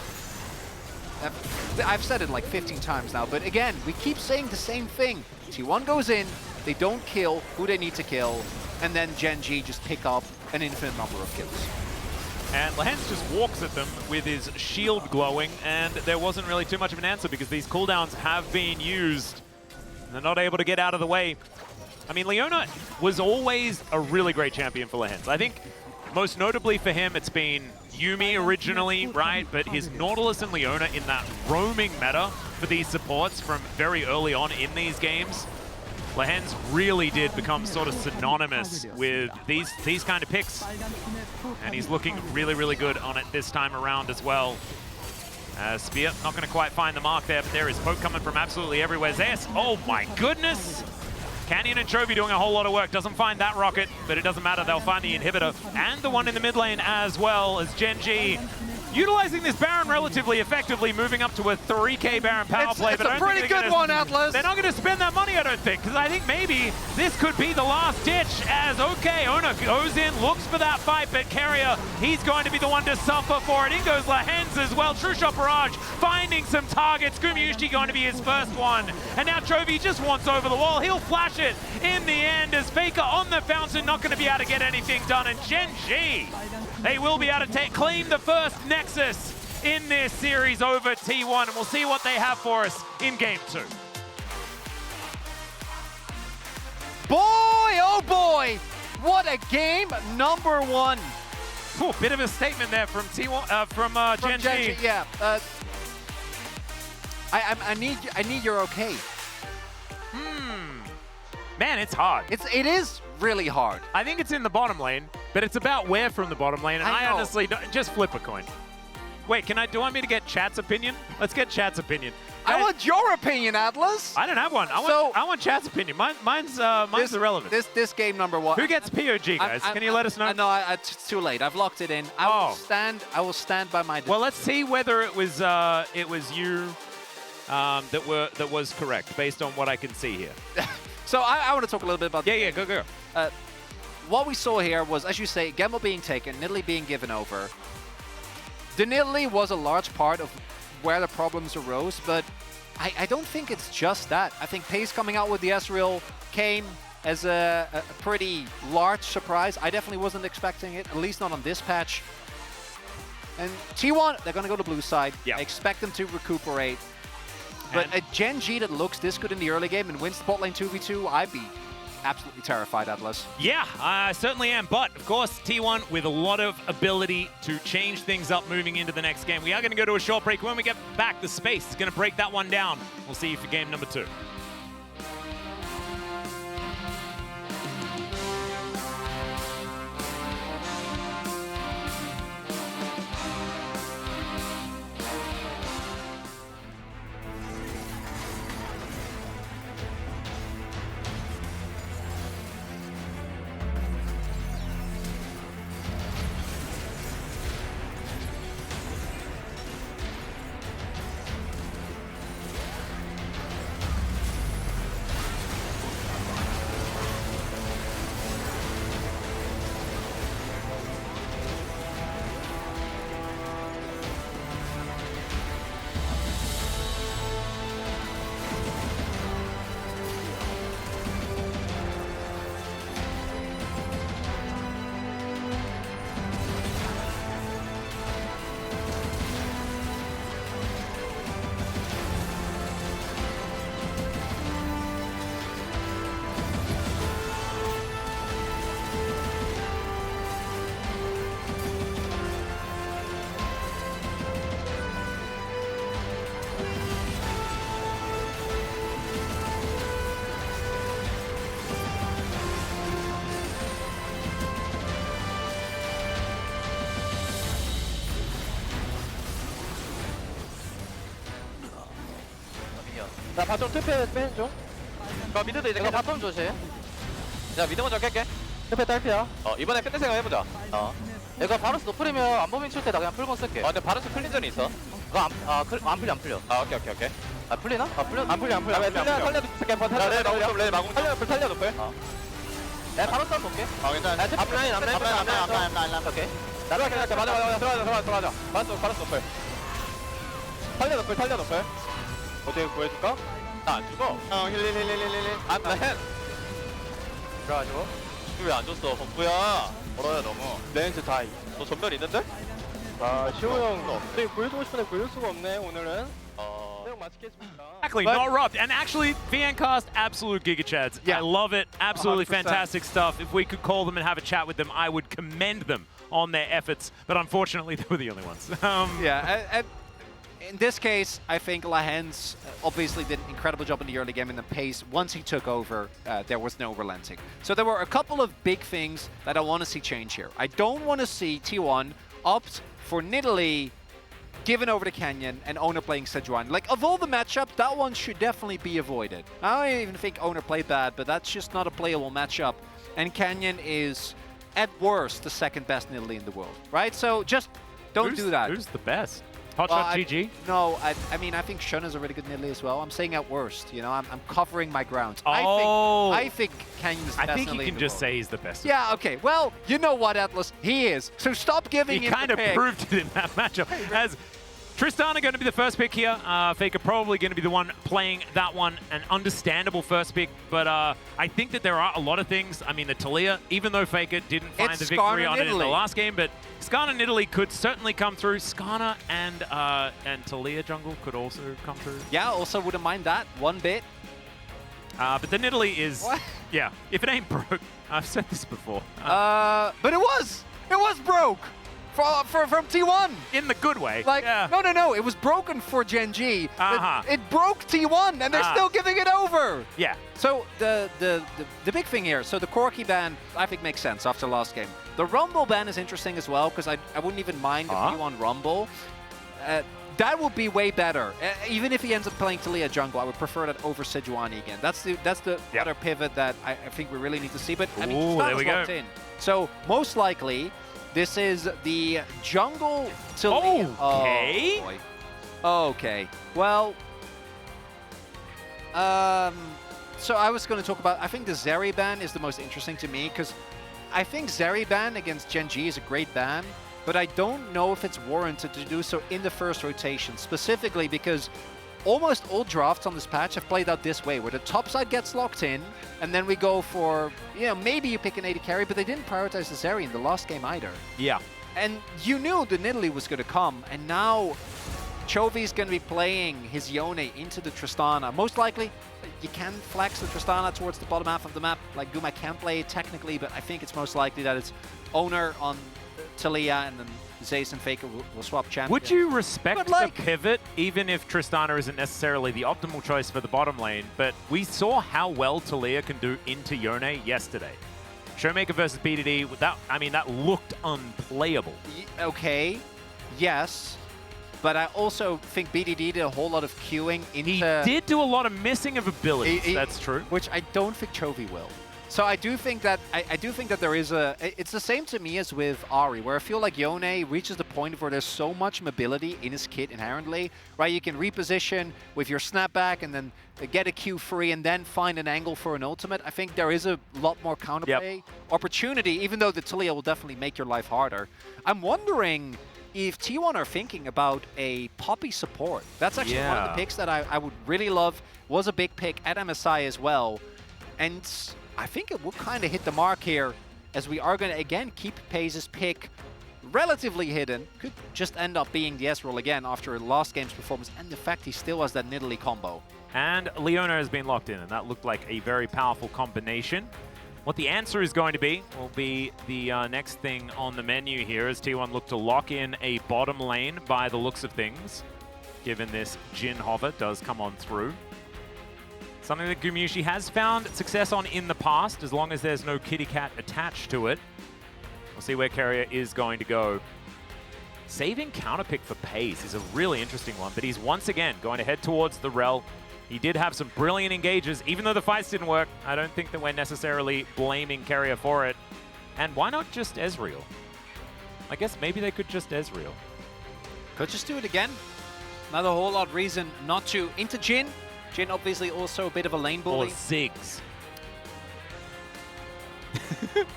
I've said it like 15 times now, but again, we keep saying the same thing. T1 goes in, they don't kill who they need to kill, and then Gen.G just pick up an infinite number of kills. And Lahens just walks at them with his shield glowing, and there wasn't really too much of an answer because these cooldowns have been used. They're not able to get out of the way. I mean, Leona was always a really great champion for Lahens. I think most notably for him, it's been Yuumi originally, right? But his Nautilus and Leona in that roaming meta for these supports from very early on in these games. Lahens really did become sort of synonymous with these kind of picks. And he's looking really, really good on it this time around as well. Spear, not going to quite find the mark there, but there is poke coming from absolutely everywhere. Zeus, oh my goodness! Canyon and Chovy doing a whole lot of work. Doesn't find that rocket, but it doesn't matter. They'll find the inhibitor and the one in the mid lane as well as Gen.G. Utilizing this Baron relatively effectively, moving up to a 3k Baron power play. It's a pretty good one, Atlas. They're not going to spend that money, I don't think, because I think maybe this could be the last ditch as, okay, Ona goes in, looks for that fight, but Carrier, he's going to be the one to suffer for it. In goes Lahens as well. True Shot Barrage finding some targets. Gumayusi going to be his first one. And now Chovy just wants over the wall. He'll flash it in the end as Faker on the fountain, not going to be able to get anything done. And Gen.G, they will be able to claim the first Nexus in this series over T1, and we'll see what they have for us in Game 2. Boy, oh boy, what a game number one. Ooh, bit of a statement there from T1, from Gen.G. Yeah, I need your okay. Man, it's hard. It is really hard. I think it's in the bottom lane, but it's about where from the bottom lane, and I honestly don't, just flip a coin. Wait, do you want me to get chat's opinion? Let's get chat's opinion. I want your opinion, Atlas. I don't have one. I want chat's opinion. Mine's irrelevant. This game number one. Who gets POG, guys? Can you let us know? No, it's too late. I've locked it in. I will stand by my decision. Well, let's see whether it was you that was correct based on what I can see here. So I want to talk a little bit about go. What we saw here was, as you say, Gamble being taken, Nidalee being given over. The Nidalee was a large part of where the problems arose, but I don't think it's just that. I think Pace coming out with the Ezreal came as a pretty large surprise. I definitely wasn't expecting it, at least not on this patch. And T1, they're going to go to blue side. Yeah. I expect them to recuperate. But a Gen.G that looks this good in the early game and wins the bot lane 2v2, I'd be absolutely terrified, Atlas. Yeah, I certainly am. But, of course, T1 with a lot of ability to change things up moving into the next game. We are going to go to a short break. When we get back, the space is going to break that one down. We'll see you for game number 2. 자, 바텀 투패 빼는 중. 미드도 이제 이거 바텀 조심. 자, 미드 먼저 깰게. 투패 딸피야. 이번에 끝내 생각 해보자. 이거 바로스 노플이면 안보밍 칠 때 나 그냥 풀건 쓸게. 근데 바로스 풀린 전이 있어. 그거 안 풀려. 오케이. 풀리나? 풀려. 안 풀려. 탈려 줄게. 탈려 마공. 탈려 노플. 내가 바로스 한번 볼게. 괜찮아. 앞라인. 오케이. 나도 맞아. 바로스 노플. 탈려 노플. 어떻게 구해줄까? 나 안 죽어. 힐. 나 해. 들어가지고. 왜 안 줬어? 범부야. 멀어요 너무. 레인스 다이. 너 전멸 있는데? 시호 형. 근데 구해주고 싶은데 구해줄 수가 없네 오늘은. 내용 맛있겠습니다. Exactly, not robbed. And actually, VNcast, absolute giga chads. Yeah. I love it. Absolutely 100%. Fantastic stuff. If we could call them and have a chat with them, I would commend them on their efforts. But unfortunately, they were the only ones. Yeah. In this case, I think Lahens obviously did an incredible job in the early game in the pace. Once he took over, there was no relenting. So there were a couple of big things that I want to see change here. I don't want to see T1 opt for Nidalee given over to Canyon and Owner playing Sejuani. Like, of all the matchups, that one should definitely be avoided. I don't even think Owner played bad, but that's just not a playable matchup. And Canyon is, at worst, the second best Nidalee in the world, right? So just don't do that. Who's the best? Hotshot GG? No, I mean, I think Shun is a really good Nidalee as well. I'm saying at worst, you know, I'm covering my ground. Oh. I think Canyon is the best Nidalee in the world. I think you can just say he's the best. Yeah, okay. Well, you know what, Atlas? He is. So stop giving him the pick. He kind of proved it in that matchup. As Tristana going to be the first pick here. Faker probably going to be the one playing that one. An understandable first pick, but I think that there are a lot of things. I mean, the Taliyah, even though Faker didn't find the victory on it in the last game, but Skarner Nidalee could certainly come through. Skarner and Taliyah jungle could also come through. Yeah, also wouldn't mind that one bit. But the Nidalee is, yeah, if it ain't broke, I've said this before. But it was broke. From T1. In the good way. Like, yeah. No, it was broken for Gen.G. It broke T1, and they're still giving it over. Yeah. So the big thing here, so the Corki ban, I think makes sense after last game. The Rumble ban is interesting as well, because I wouldn't even mind the P1 Rumble. That would be way better. Even if he ends up playing Taliyah jungle, I would prefer that over Sejuani again. That's the other pivot that I think we really need to see. But I mean, there we go. In. So most likely, this is the jungle Taliyah. Okay. Okay. Well, so I was going to talk about, I think the Zeri ban is the most interesting to me, because I think Zeri ban against Gen.G is a great ban, but I don't know if it's warranted to do so in the first rotation, specifically because almost all drafts on this patch have played out this way, where the top side gets locked in, and then we go for, you know, maybe you pick an AD carry, but they didn't prioritize the Zeri in the last game either. Yeah. And you knew the Nidalee was going to come, and now Chovy's going to be playing his Yone into the Tristana. Most likely, you can flex the Tristana towards the bottom half of the map. Like, Guma can play it technically, but I think it's most likely that it's Owner on Talia, and then Zayce and Faker will swap champion. Would you respect the pivot, even if Tristana isn't necessarily the optimal choice for the bottom lane? But we saw how well Talia can do into Yone yesterday. Showmaker versus BDD, that looked unplayable. Okay, yes. But I also think BDD did a whole lot of queuing into... He did do a lot of missing of abilities, that's true. Which I don't think Chovy will. So I do think that there is a... It's the same to me as with Ahri, where I feel like Yone reaches the point where there's so much mobility in his kit inherently, right? You can reposition with your snapback and then get a Q free and then find an angle for an ultimate. I think there is a lot more counterplay opportunity, even though the Talia will definitely make your life harder. I'm wondering if T1 are thinking about a Poppy support. That's actually one of the picks that I would really love. Was a big pick at MSI as well. And I think it will kind of hit the mark here, as we are going to, again, keep Paze's pick relatively hidden. Could just end up being the S-roll again after last game's performance, and the fact he still has that Nidalee combo. And Leona has been locked in, and that looked like a very powerful combination. What the answer is going to be will be the next thing on the menu here, as T1 look to lock in a bottom lane by the looks of things, given this Jhin hover does come on through. Something that Gumushi has found success on in the past, as long as there's no kitty cat attached to it. We'll see where Carrier is going to go. Saving counterpick for Paze is a really interesting one, but he's once again going to head towards the Rel. He did have some brilliant engages, even though the fights didn't work. I don't think that we're necessarily blaming Carrier for it. And why not just Ezreal? I guess maybe they could just Ezreal. Could just do it again. Not a whole lot of reason not to. Into Jhin. Jhin obviously also a bit of a lane bully. Or Ziggs.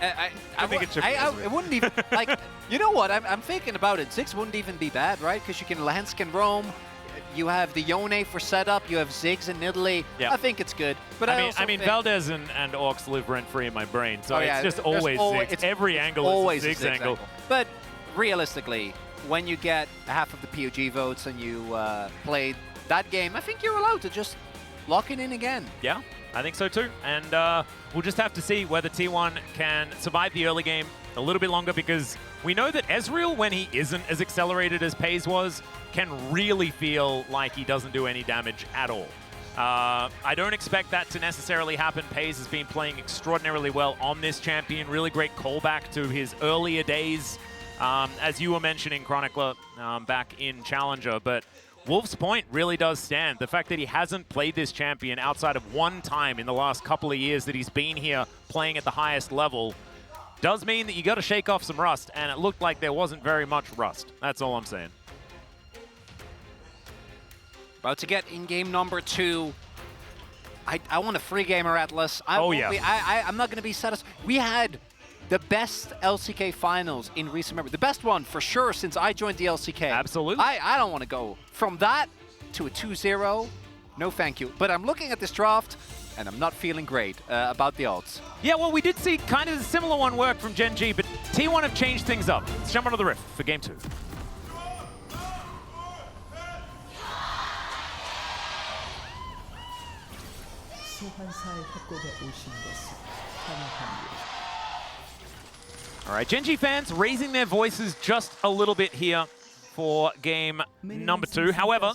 I think it should be Ezreal. It wouldn't even, like, you know what, I'm thinking about it. Ziggs wouldn't even be bad, right? Because you can Lance can roam. You have the Yone for setup. You have Ziggs and Nidalee. Yeah. I think it's good. But I mean, Valdez and Orcs live rent-free in my brain, so it's just always Ziggs. Every angle is a Ziggs angle. But realistically, when you get half of the POG votes and you play that game, I think you're allowed to just lock it in again. Yeah, I think so too. And we'll just have to see whether T1 can survive the early game a little bit longer, because we know that Ezreal, when he isn't as accelerated as Paze was, can really feel like he doesn't do any damage at all. I don't expect that to necessarily happen. Paze has been playing extraordinarily well on this champion. Really great callback to his earlier days, as you were mentioning, Chronicler, back in Challenger. But Wolf's point really does stand. The fact that he hasn't played this champion outside of one time in the last couple of years that he's been here playing at the highest level does mean that you got to shake off some rust, and it looked like there wasn't very much rust. That's all I'm saying. About to get in game number 2. I want a free gamer Atlas. I'm not going to be satisfied. We had the best LCK finals in recent memory. The best one for sure since I joined the LCK. Absolutely. I don't want to go from that to a 2-0. No thank you. But I'm looking at this draft, and I'm not feeling great about the odds. Yeah, well, we did see kind of a similar one work from Gen.G, but T1 have changed things up. Let's jump onto the rift for game 2. 소환사의 협곡에 오신 것을 환영합니다. All right, Gen.G fans raising their voices just a little bit here for game number 2. However,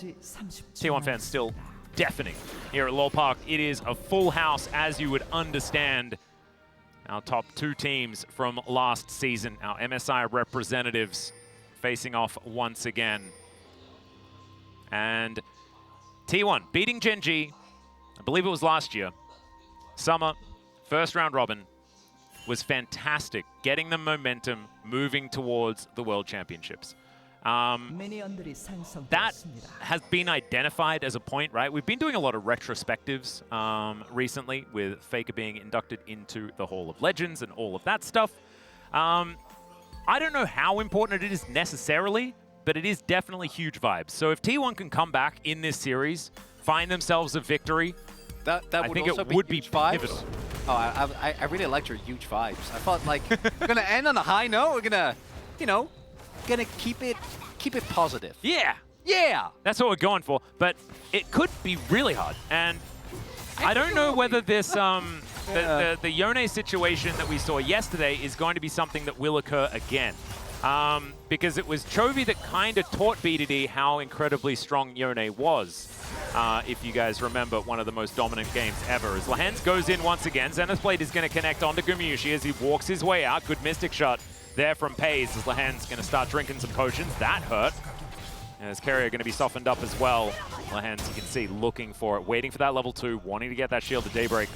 T1 fans still deafening here at Lowell Park. It is a full house, as you would understand. Our top 2 teams from last season, our MSI representatives, facing off once again. And T1 beating Gen.G, I believe it was last year. Summer, first round robin, was fantastic, getting the momentum moving towards the World Championships. That has been identified as a point, right? We've been doing a lot of retrospectives recently, with Faker being inducted into the Hall of Legends and all of that stuff. I don't know how important it is necessarily, but it is definitely huge vibes. So if T1 can come back in this series, find themselves a victory, I think it would be pivotal. Oh, I really liked your huge vibes. I thought, like, we're going to end on a high note. We're going to, you know, keep it positive. Yeah. Yeah! That's what we're going for, but it could be really hard. And I don't know whether this, the Yone situation that we saw yesterday is going to be something that will occur again. Because it was Chovy that kind of taught BDD how incredibly strong Yone was. If you guys remember, one of the most dominant games ever. As Lahens goes in once again, Zenith Blade is going to connect onto Gumayusi as he walks his way out. Good Mystic Shot there from Pays as Lahens going to start drinking some potions. That hurt. As Carrier going to be softened up as well. Lahens, you can see, looking for it, waiting for that level 2, wanting to get that Shield to Daybreak.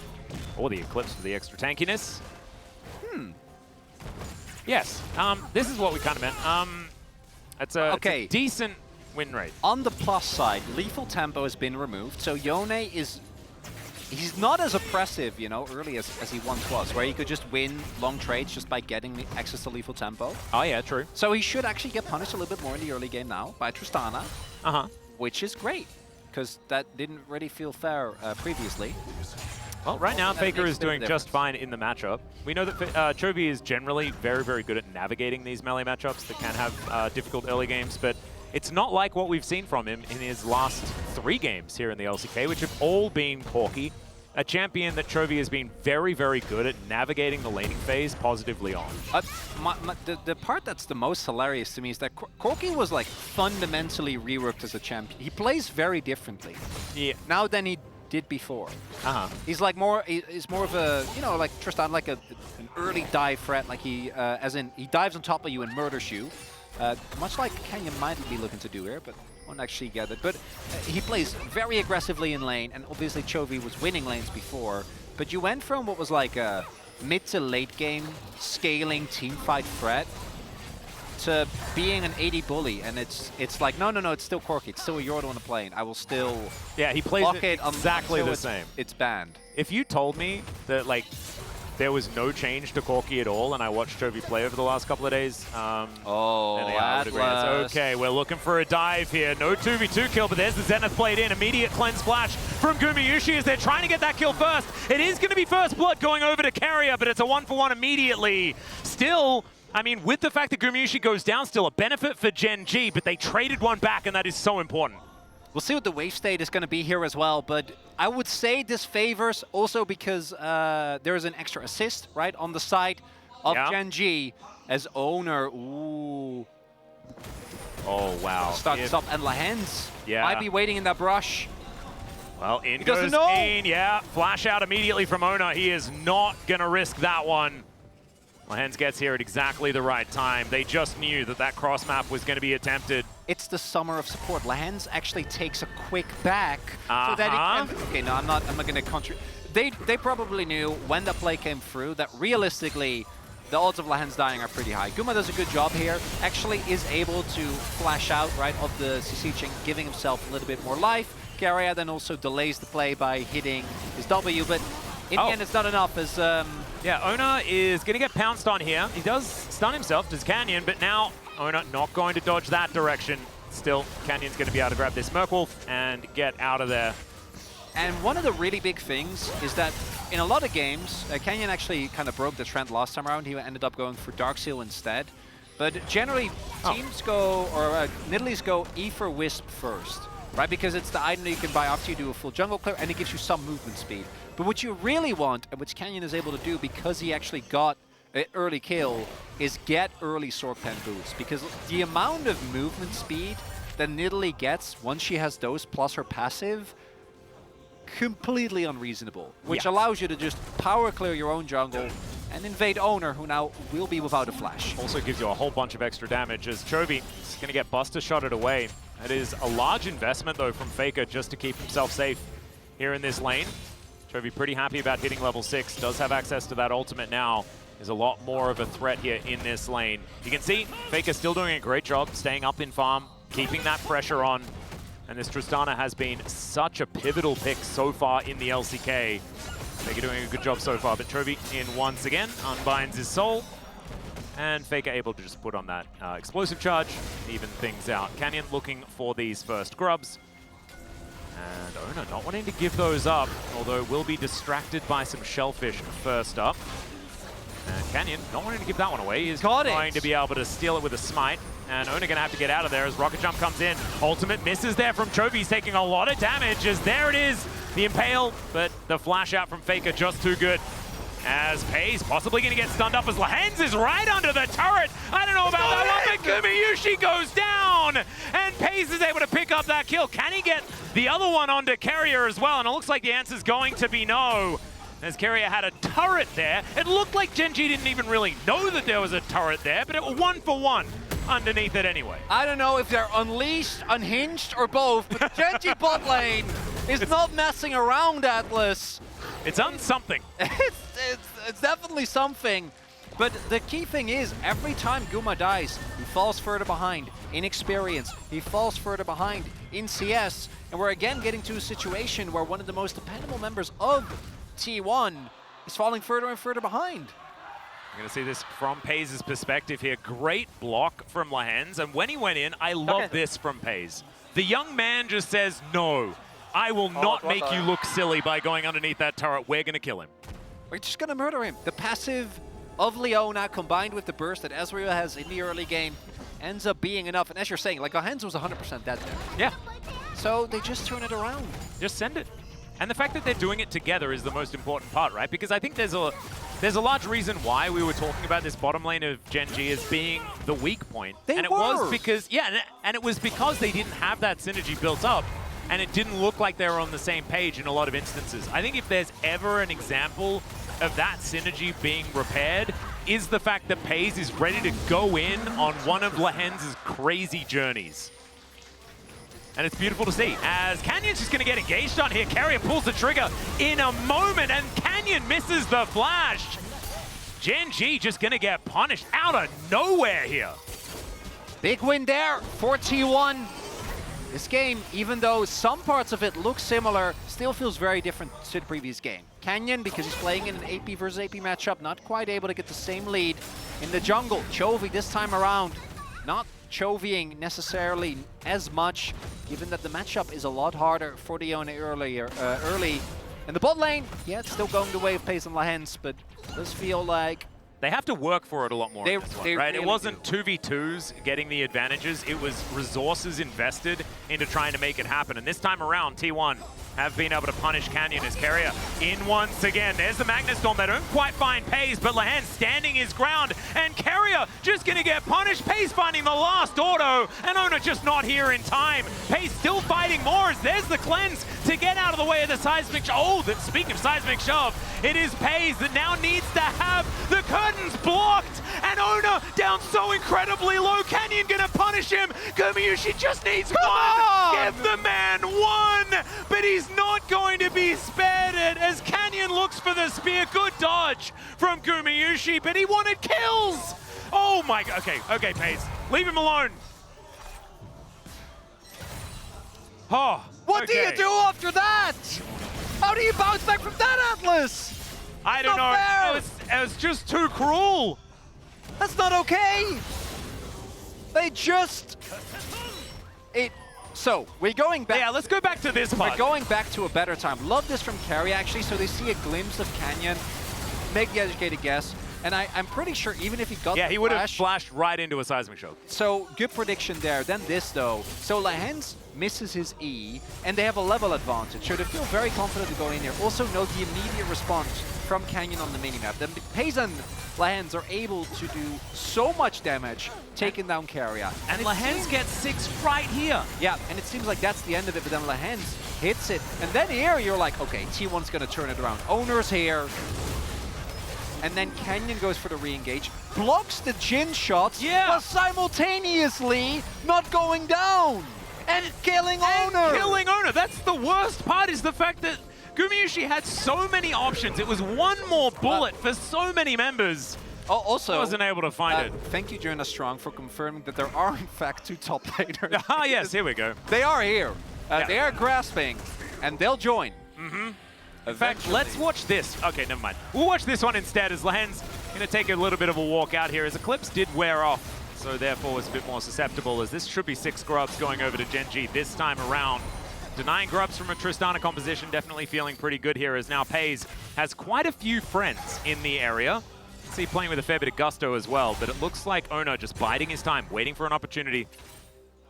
Or the Eclipse for the extra tankiness. Yes, this is what we kind of meant. It's a decent win rate. On the plus side, lethal tempo has been removed, so Yone is... He's not as oppressive, you know, early as he once was, where he could just win long trades just by getting the access to lethal tempo. Oh yeah, true. So he should actually get punished a little bit more in the early game now by Tristana, which is great, because that didn't really feel fair previously. Well, right now, Faker is doing just fine in the matchup. We know that Chovy is generally very, very good at navigating these melee matchups that can have difficult early games, but it's not like what we've seen from him in his last 3 games here in the LCK, which have all been Corki, a champion that Chovy has been very, very good at navigating the laning phase positively on. The part that's the most hilarious to me is that Corki was like fundamentally reworked as a champion. He plays very differently now than he did before. He's like he's more of a, you know, like Tristan, like an early dive threat, like he, as in he dives on top of you and murders you. Much like Canyon might be looking to do here, but won't actually get it. But he plays very aggressively in lane, and obviously Chovy was winning lanes before. But you went from what was like a mid to late game scaling teamfight threat to being an AD bully, and it's like, no, it's still Corki, it's still a Yordo on the plane. I will still he plays block it exactly the same. It's banned. If you told me that like there was no change to Corki at all, and I watched Chovy play over the last couple of days, okay, we're looking for a dive here. No 2v2 kill, but there's the Zenith Blade in. Immediate cleanse flash from Gumayusi as they're trying to get that kill first. It is going to be first blood going over to Carrier, but it's a 1-for-1 immediately. Still, I mean, with the fact that Gumayusi goes down, still a benefit for Gen.G, but they traded one back, and that is so important. We'll see what the wave state is going to be here as well, but I would say this favors also because there is an extra assist, right, on the side of Gen.G as owner. Ooh. Oh, wow. Starts up, and Lahens might be waiting in that brush. Well, in goes Kane, flash out immediately from Owner. He is not going to risk that one. Lahens gets here at exactly the right time. They just knew that that cross map was going to be attempted. It's the summer of support. Lahens actually takes a quick back so that he can... Okay, no, I'm not going to contribute. They probably knew when the play came through that realistically the odds of Lahens dying are pretty high. Guma does a good job here. Actually is able to flash out right of the CC, giving himself a little bit more life. Carrier then also delays the play by hitting his W, but in the end it's not enough as... Owner is going to get pounced on here. He does stun himself, does Canyon, but now Owner not going to dodge that direction. Still, Canyon's going to be able to grab this Merkwolf and get out of there. And one of the really big things is that in a lot of games, Canyon actually kind of broke the trend last time around. He ended up going for Darkseal instead. But generally, teams go, or Nidalees go Ether Wisp first, right? Because it's the item that you can buy after you do a full jungle clear, and it gives you some movement speed. But what you really want, and which Canyon is able to do because he actually got an early kill, is get early Sword Pen boots. Because the amount of movement speed that Nidalee gets once she has those plus her passive, completely unreasonable. Which allows you to just power clear your own jungle and invade Owner, who now will be without a flash. Also gives you a whole bunch of extra damage as Chovy is going to get Buster Shotted away. That is a large investment, though, from Faker just to keep himself safe here in this lane. Chovy pretty happy about hitting level 6. Does have access to that ultimate now. Is a lot more of a threat here in this lane. You can see Faker still doing a great job staying up in farm, keeping that pressure on. And this Tristana has been such a pivotal pick so far in the LCK. Faker doing a good job so far, but Chovy in once again, unbinds his soul. And Faker able to just put on that explosive charge, even things out. Canyon looking for these first grubs. And Owner not wanting to give those up, although will be distracted by some shellfish first up. And Canyon not wanting to give that one away. He's Got going to be able to steal it with a smite. And Ona going to have to get out of there as Rocket Jump comes in. Ultimate misses there from Chovy. He's taking a lot of damage as there it is. The Impale, but the flash out from Faker just too good. As FaZe possibly going to get stunned up as Lahens is right under the turret. I don't know about that one, but Gumayushi goes down. And FaZe is able to pick up that kill. Can he get the other one onto Carrier as well? And it looks like the answer is going to be no. As Carrier had a turret there. It looked like Gen.G didn't even really know that there was a turret there, but it was 1-for-1 underneath it anyway. I don't know if they're unleashed, unhinged, or both, but Gen.G bot lane is not messing around, Atlas. It's on something. It's definitely something. But the key thing is, every time Guma dies, he falls further behind in experience. He falls further behind in CS. And we're again getting to a situation where one of the most dependable members of T1 is falling further and further behind. You're going to see this from FaZe's perspective here. Great block from Lahens. And when he went in, I love this from FaZe. The young man just says, no, I will not make you look silly by going underneath that turret. We're going to kill him. We're just going to murder him. The passive of Leona combined with the burst that Ezreal has in the early game ends up being enough. And as you're saying, like, Lahens was 100% dead there. Yeah. So they just turn it around. Just send it. And the fact that they're doing it together is the most important part, right? Because I think there's a large reason why we were talking about this bottom lane of Gen.G as being the weak point. And it was because, and it was because they didn't have that synergy built up, and it didn't look like they were on the same page in a lot of instances. I think if there's ever an example of that synergy being repaired, is the fact that FaZe is ready to go in on one of Lahens' crazy journeys. And it's beautiful to see, as Canyon's just going to get engaged on here. Carrier pulls the trigger in a moment, and Canyon misses the flash. Gen.G just going to get punished out of nowhere here. Big win there for T1. This game, even though some parts of it look similar, still feels very different to the previous game. Canyon, because he's playing in an AP versus AP matchup, not quite able to get the same lead in the jungle. Chovy this time around, not Chovying necessarily as much, given that the matchup is a lot harder for the Iona early. In the bot lane, yeah, it's still going the way of FaZe and Lahens, but it does feel like they have to work for it a lot more in this one, right? Really it wasn't 2v2s getting the advantages. It was resources invested into trying to make it happen. And this time around, T1 have been able to punish Canyon as Carrier in once again. There's the Magnet Storm. They don't quite find FaZe, but Lahens standing his ground, and Carrier just going to get punished. FaZe finding the last auto, and Ona just not here in time. FaZe still fighting more as there's the cleanse to get out of the way of the seismic shove. Oh, speaking of seismic shove, it is FaZe that now needs to have the curtains blocked, and Ona down so incredibly low. Canyon gonna punish him. Gumayushi just needs one. Give the man one, but he's not going to be spared it as Canyon looks for the spear. Good dodge from Gumayushi, but he wanted kills. Oh my god. Okay, FaZe. Leave him alone. Oh, what do you do after that? How do you bounce back from that, Atlas? I don't know. It was just too cruel. That's not okay. They just... So, we're going back... Yeah, let's go back to this part. We're going back to a better time. Love this from Carrie, actually, so they see a glimpse of Canyon, make the educated guess, and I'm pretty sure even if he got the he would have flashed right into a seismic show. So, good prediction there. Then this, though. So, Lahens misses his E, and they have a level advantage, so they feel very confident to go in there. Also, note the immediate response from Canyon on the minimap. Then FaZe and Lahens are able to do so much damage, taking down Carrier. And Lahens gets 6 right here. Yeah, and it seems like that's the end of it, but then Lahens hits it. And then here, you're like, okay, T1's going to turn it around. Owner's here. And then Canyon goes for the re-engage, blocks the Jin shots, but simultaneously not going down. And killing Owner. That's the worst part, is the fact that Gumayushi had so many options. It was one more bullet for so many members. Also, wasn't able to find it. Thank you, Jonah Strong, for confirming that there are, in fact, 2 top laners. Ah, yes, here we go. They are here. They are grasping, and they'll join. In fact, let's watch this. Okay, never mind. We'll watch this one instead, as Lahens going to take a little bit of a walk out here, as Eclipse did wear off, so therefore was a bit more susceptible, as this should be 6 grubs going over to Gen.G this time around. Denying grubs from a Tristana composition, definitely feeling pretty good here, as now FaZe has quite a few friends in the area. See, playing with a fair bit of gusto as well, but it looks like Ono just biding his time, waiting for an opportunity,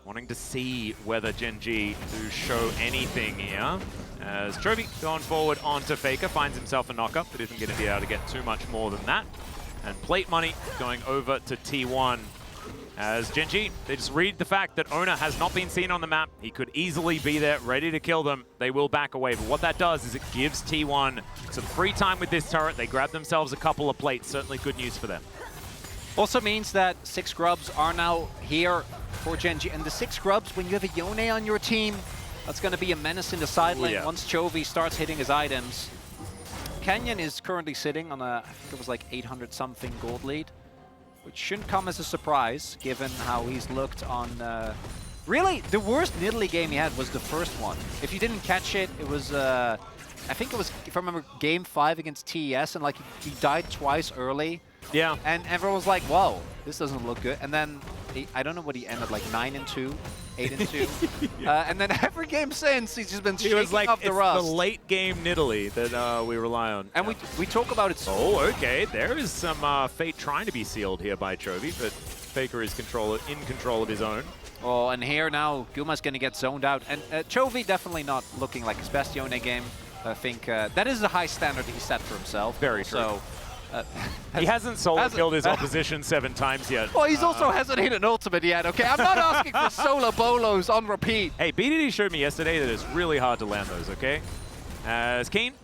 wanting to see whether Gen.G do show anything here. As Chovy going forward onto Faker, finds himself a knockup, but isn't going to be able to get too much more than that. And plate money going over to T1. As Gen.G, they just read the fact that Ona has not been seen on the map. He could easily be there, ready to kill them. They will back away, but what that does is it gives T1 some free time with this turret. They grab themselves a couple of plates. Certainly good news for them. Also means that 6 grubs are now here for Gen.G. And the 6 grubs, when you have a Yone on your team, that's going to be a menace in the side lane once Chovy starts hitting his items. Canyon is currently sitting on a, I think it was like 800-something gold lead, which shouldn't come as a surprise, given how he's looked on... really, the worst Nidalee game he had was the first one. If you didn't catch it, it was... I think it was, if I remember, Game 5 against TES, and like he died twice early. Yeah. And everyone was like, whoa, this doesn't look good. And then, I don't know what he ended, like 9-2, 8-2. And then every game since, he's just been shaking up the rust. It's the late game Nidalee that we rely on. And we talk about it so okay. There is some fate trying to be sealed here by Chovy, but Faker is in control of his own. Oh, and here now, Guma's going to get zoned out. And Chovy definitely not looking like his best Yone game. I think that is a high standard he set for himself. Very true. So, he hasn't solo killed his opposition 7 times yet. Well, he's also hasn't hit an ultimate yet, okay? I'm not asking for solo bolos on repeat. Hey, BDD showed me yesterday that it's really hard to land those, okay? As Keen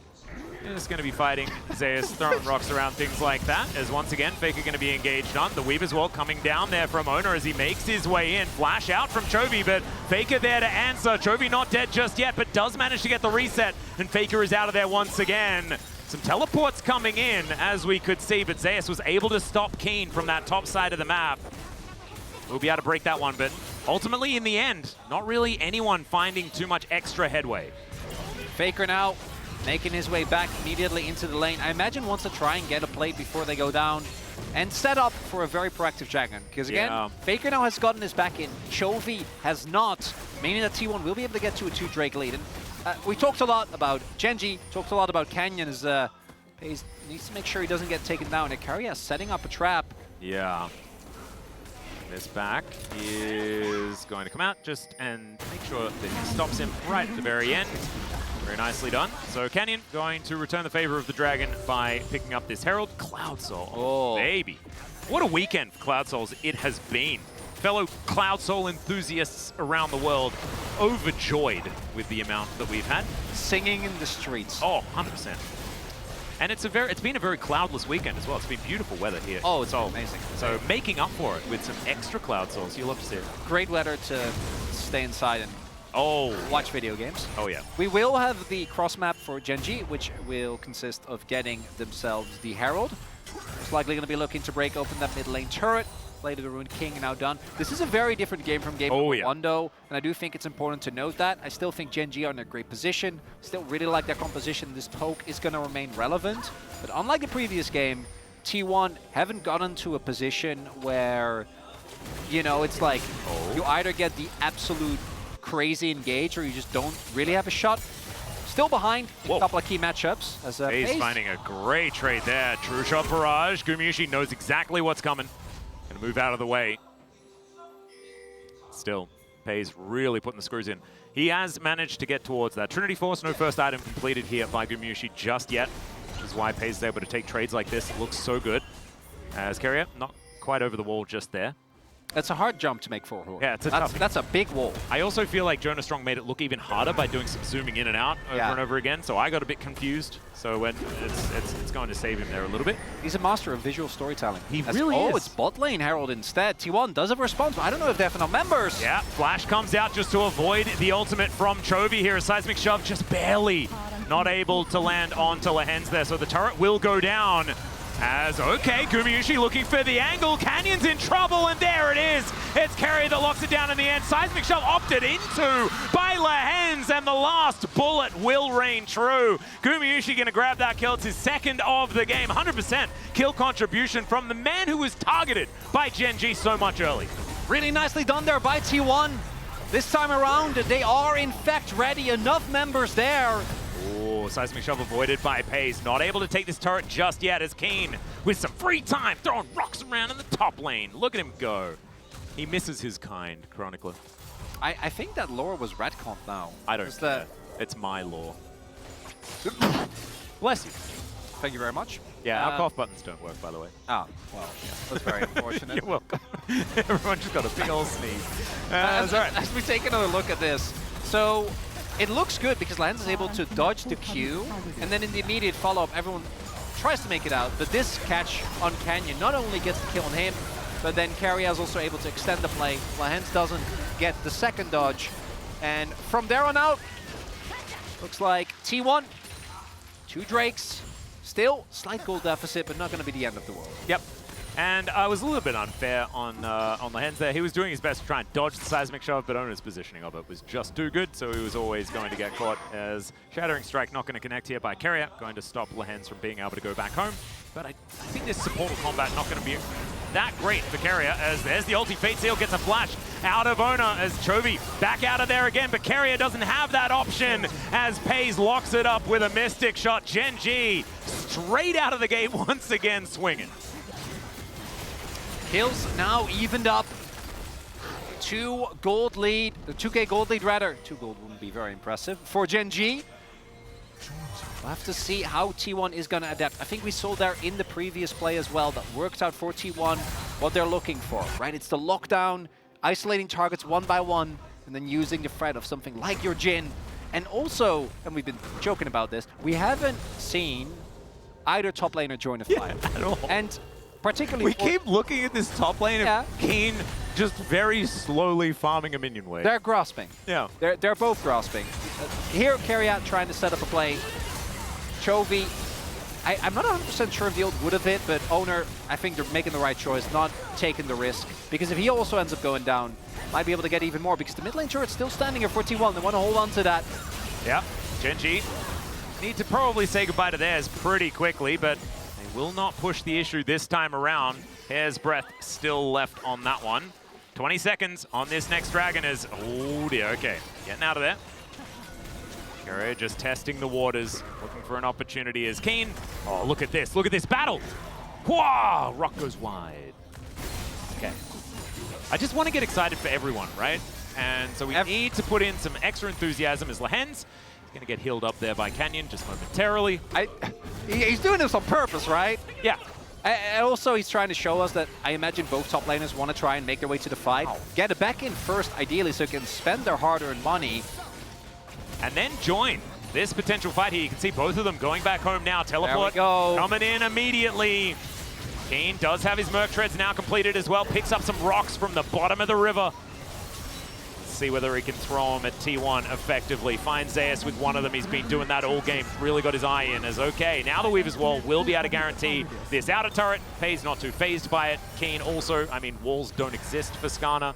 is going to be fighting Zeus, throwing rocks around, things like that. As once again, Faker going to be engaged on. The Weaver's Wall coming down there from Ona as he makes his way in. Flash out from Chovy, but Faker there to answer. Chovy not dead just yet, but does manage to get the reset. And Faker is out of there once again. Some teleports coming in, as we could see, but Zeus was able to stop Keen from that top side of the map. We'll be able to break that one, but ultimately, in the end, not really anyone finding too much extra headway. Faker now making his way back immediately into the lane. I imagine wants to try and get a plate before they go down and set up for a very proactive dragon. Because again, Faker now has gotten his back in. Chovy has not, meaning that T1 will be able to get to a 2 Drake lead. And we talked a lot about Gen.G, talked a lot about Canyon. He needs to make sure he doesn't get taken down. Ikaria setting up a trap. Yeah. This back is going to come out just and make sure that he stops him right at the very end. Very nicely done. So Canyon going to return the favor of the dragon by picking up this Herald. Cloud Soul. Oh, baby. What a weekend for Cloud Souls it has been. Fellow Cloud Soul enthusiasts around the world overjoyed with the amount that we've had. Singing in the streets. Oh, 100%. And it's been a very cloudless weekend as well. It's been beautiful weather here. Oh, it's amazing. So making up for it with some extra Cloud Souls. You'll love to see it. Great weather to stay inside and watch video games. Oh, yeah. We will have the cross map for Gen.G, which will consist of getting themselves the Herald. Most likely going to be looking to break open that mid lane turret. Later the Ruined King now done. This is a very different game from game number 1 though, and I do think it's important to note that. I still think Gen.G are in a great position. Still really like their composition. This poke is going to remain relevant. But unlike the previous game, T1 haven't gotten to a position where, you know, it's like you either get the absolute crazy engage or you just don't really have a shot. Still behind in a couple of key matchups. As He's finding a great trade there. True shot barrage. Gumayusi knows exactly what's coming. Gonna move out of the way. Still, Pei's really putting the screws in. He has managed to get towards that. Trinity Force, no first item completed here by Gumayusi just yet, which is why Pei's able to take trades like this. It looks so good. As Carrier, not quite over the wall just there. That's a hard jump to make for Horde. Yeah, that's a big wall. I also feel like Jonah Strong made it look even harder by doing some zooming in and out over and over again, so I got a bit confused. So when it's going to save him there a little bit. He's a master of visual storytelling. He really is. Oh, it's bot lane Herald instead. T1 does have a response, but I don't know if they have enough members. Yeah, Flash comes out just to avoid the ultimate from Chovy here. A seismic shove just barely not able to land onto Lehens there, so the turret will go down. As, okay, Gumayusi looking for the angle. Canyon's in trouble, and there it is. It's Carrier that locks it down in the end. Seismic Shove opted into by Lehens, and the last bullet will reign true. Gumayusi going to grab that kill. It's his second of the game. 100% kill contribution from the man who was targeted by Gen.G so much early. Really nicely done there by T1. This time around, they are in fact ready. Enough members there. Oh, Seismic Shove avoided by Pei's. Not able to take this turret just yet as Keen with some free time, throwing rocks around in the top lane. Look at him go. He misses his kind, Chronicler. I think that lore was retconned now. I don't care. It's my lore. Bless you. Thank you very much. Yeah, our cough buttons don't work, by the way. Oh, well, yeah, that's very unfortunate. You're welcome. Everyone just got a big old sneeze. As we take another look at this, so it looks good because Lance is able to dodge the Q, and then in the immediate follow-up, everyone tries to make it out. But this catch on Canyon not only gets the kill on him, but then Carrier is also able to extend the play. Lance doesn't get the second dodge, and from there on out, looks like T1, 2 Drakes. Still, slight goal deficit, but not going to be the end of the world. Yep. And I was a little bit unfair on the Hens there. He was doing his best to try and dodge the seismic shove, but Owner's positioning of it was just too good, so he was always going to get caught as Shattering Strike not going to connect here by Carrier, going to stop Lehens from being able to go back home. But I think this supportal combat not going to be that great for Carrier, as there's the ulti. Fate Seal gets a flash out of Owner as Chovy back out of there again, but Carrier doesn't have that option as Pays locks it up with a Mystic shot. Gen.G straight out of the gate once again swinging. Kills now evened up. 2 gold lead, 2K gold lead rather. 2 gold wouldn't be very impressive for Gen.G. We'll have to see how T1 is going to adapt. I think we saw there in the previous play as well that worked out for T1 what they're looking for, right? It's the lockdown, isolating targets one by one, and then using the threat of something like your Jhin. And also, and we've been joking about this, we haven't seen either top laner join the fight. At all. And particularly we keep looking at this top lane of Kane just very slowly farming a minion wave. They're grasping. Yeah. They're both grasping. Here, Carrier trying to set up a play. Chovy, I'm not 100% sure if the ult would have hit, but Owner, I think they're making the right choice, not taking the risk. Because if he also ends up going down, might be able to get even more, because the mid lane turret's still standing here for T1. They want to hold on to that. Yeah, Gen.G need to probably say goodbye to theirs pretty quickly, but they will not push the issue this time around. Hair's breath still left on that one. 20 seconds on this next dragon is, oh dear, okay. Getting out of there. Carrier just testing the waters, looking for an opportunity as Keen. Oh, look at this battle. Whoa, rock goes wide. Okay. I just want to get excited for everyone, right? And so we need to put in some extra enthusiasm as Lehens. He's going to get healed up there by Canyon just momentarily. He's doing this on purpose, right? Yeah. And also, he's trying to show us that I imagine both top laners want to try and make their way to the fight. Get it back in first, ideally, so they can spend their hard-earned money. And then join this potential fight here. You can see both of them going back home now. Teleport coming in immediately. Keen does have his Merc Treads now completed as well. Picks up some rocks from the bottom of the river. See whether he can throw him at T1 effectively. Finds Zeus with one of them. He's been doing that all game. Really got his eye in as, okay, now the Weaver's Wall will be able to guarantee this outer turret. Pays not too phased by it. Keen also, I mean, walls don't exist for Skarner.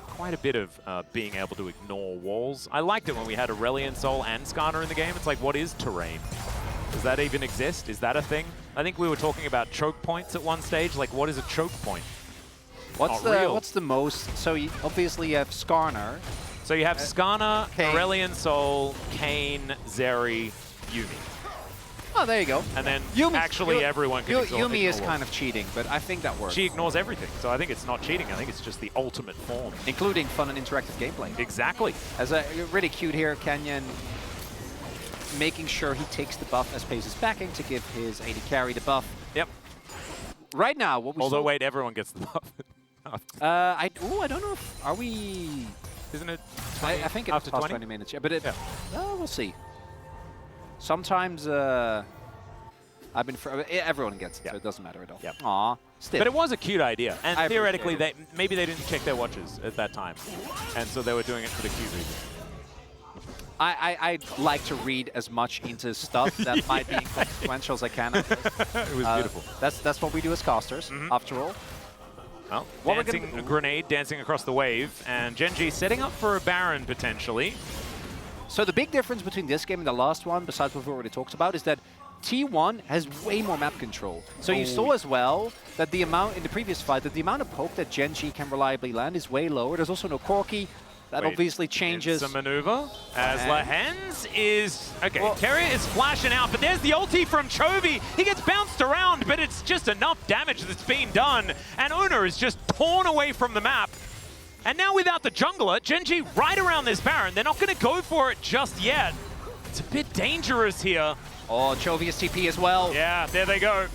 Quite a bit of being able to ignore walls. I liked it when we had Aurelion Sol and Skarner in the game. It's like, what is terrain? Does that even exist? Is that a thing? I think we were talking about choke points at one stage. Like, what is a choke point? What's the most? So obviously you have Skarner. So you have Skarner, Aurelion Sol, Kayn, Zeri, Yuumi. Oh, there you go. And then everyone can ignore Yuumi is kind of cheating, but I think that works. She ignores everything, so I think it's not cheating. I think it's just the ultimate form. Including fun and interactive gameplay. Exactly. As a really cute here, Canyon making sure he takes the buff as Pace is backing to give his AD carry the buff. Yep. Right now, what we Although, wait, everyone gets the buff. I don't know if, are we... Isn't it 20, I think it's after past 20 minutes, yeah, but we'll see. Sometimes everyone gets it, so it doesn't matter at all. Yep. Aw, still. But it was a cute idea, and theoretically, maybe they didn't check their watches at that time, and so they were doing it for the cute reason. I like to read as much into stuff that might be inconsequential as I can. It was beautiful. That's what we do as casters, after all. Well, dancing a grenade, dancing across the wave, and Gen.G setting up for a Baron potentially. So the big difference between this game and the last one, besides what we already talked about, is that T1 has way more map control. So you saw as well that the amount in the previous fight, that the amount of poke that Gen.G can reliably land is way lower. There's also no Corki. That obviously changes. It's a maneuver as Lehens is... Okay, well, Carrier is flashing out, but there's the ulti from Chovy. He gets bounced around, but it's just enough damage that's being done. And Owner is just torn away from the map. And now without the jungler, Gen.G right around this Baron. They're not going to go for it just yet. It's a bit dangerous here. Oh, Chovy is TP as well. Yeah, there they go.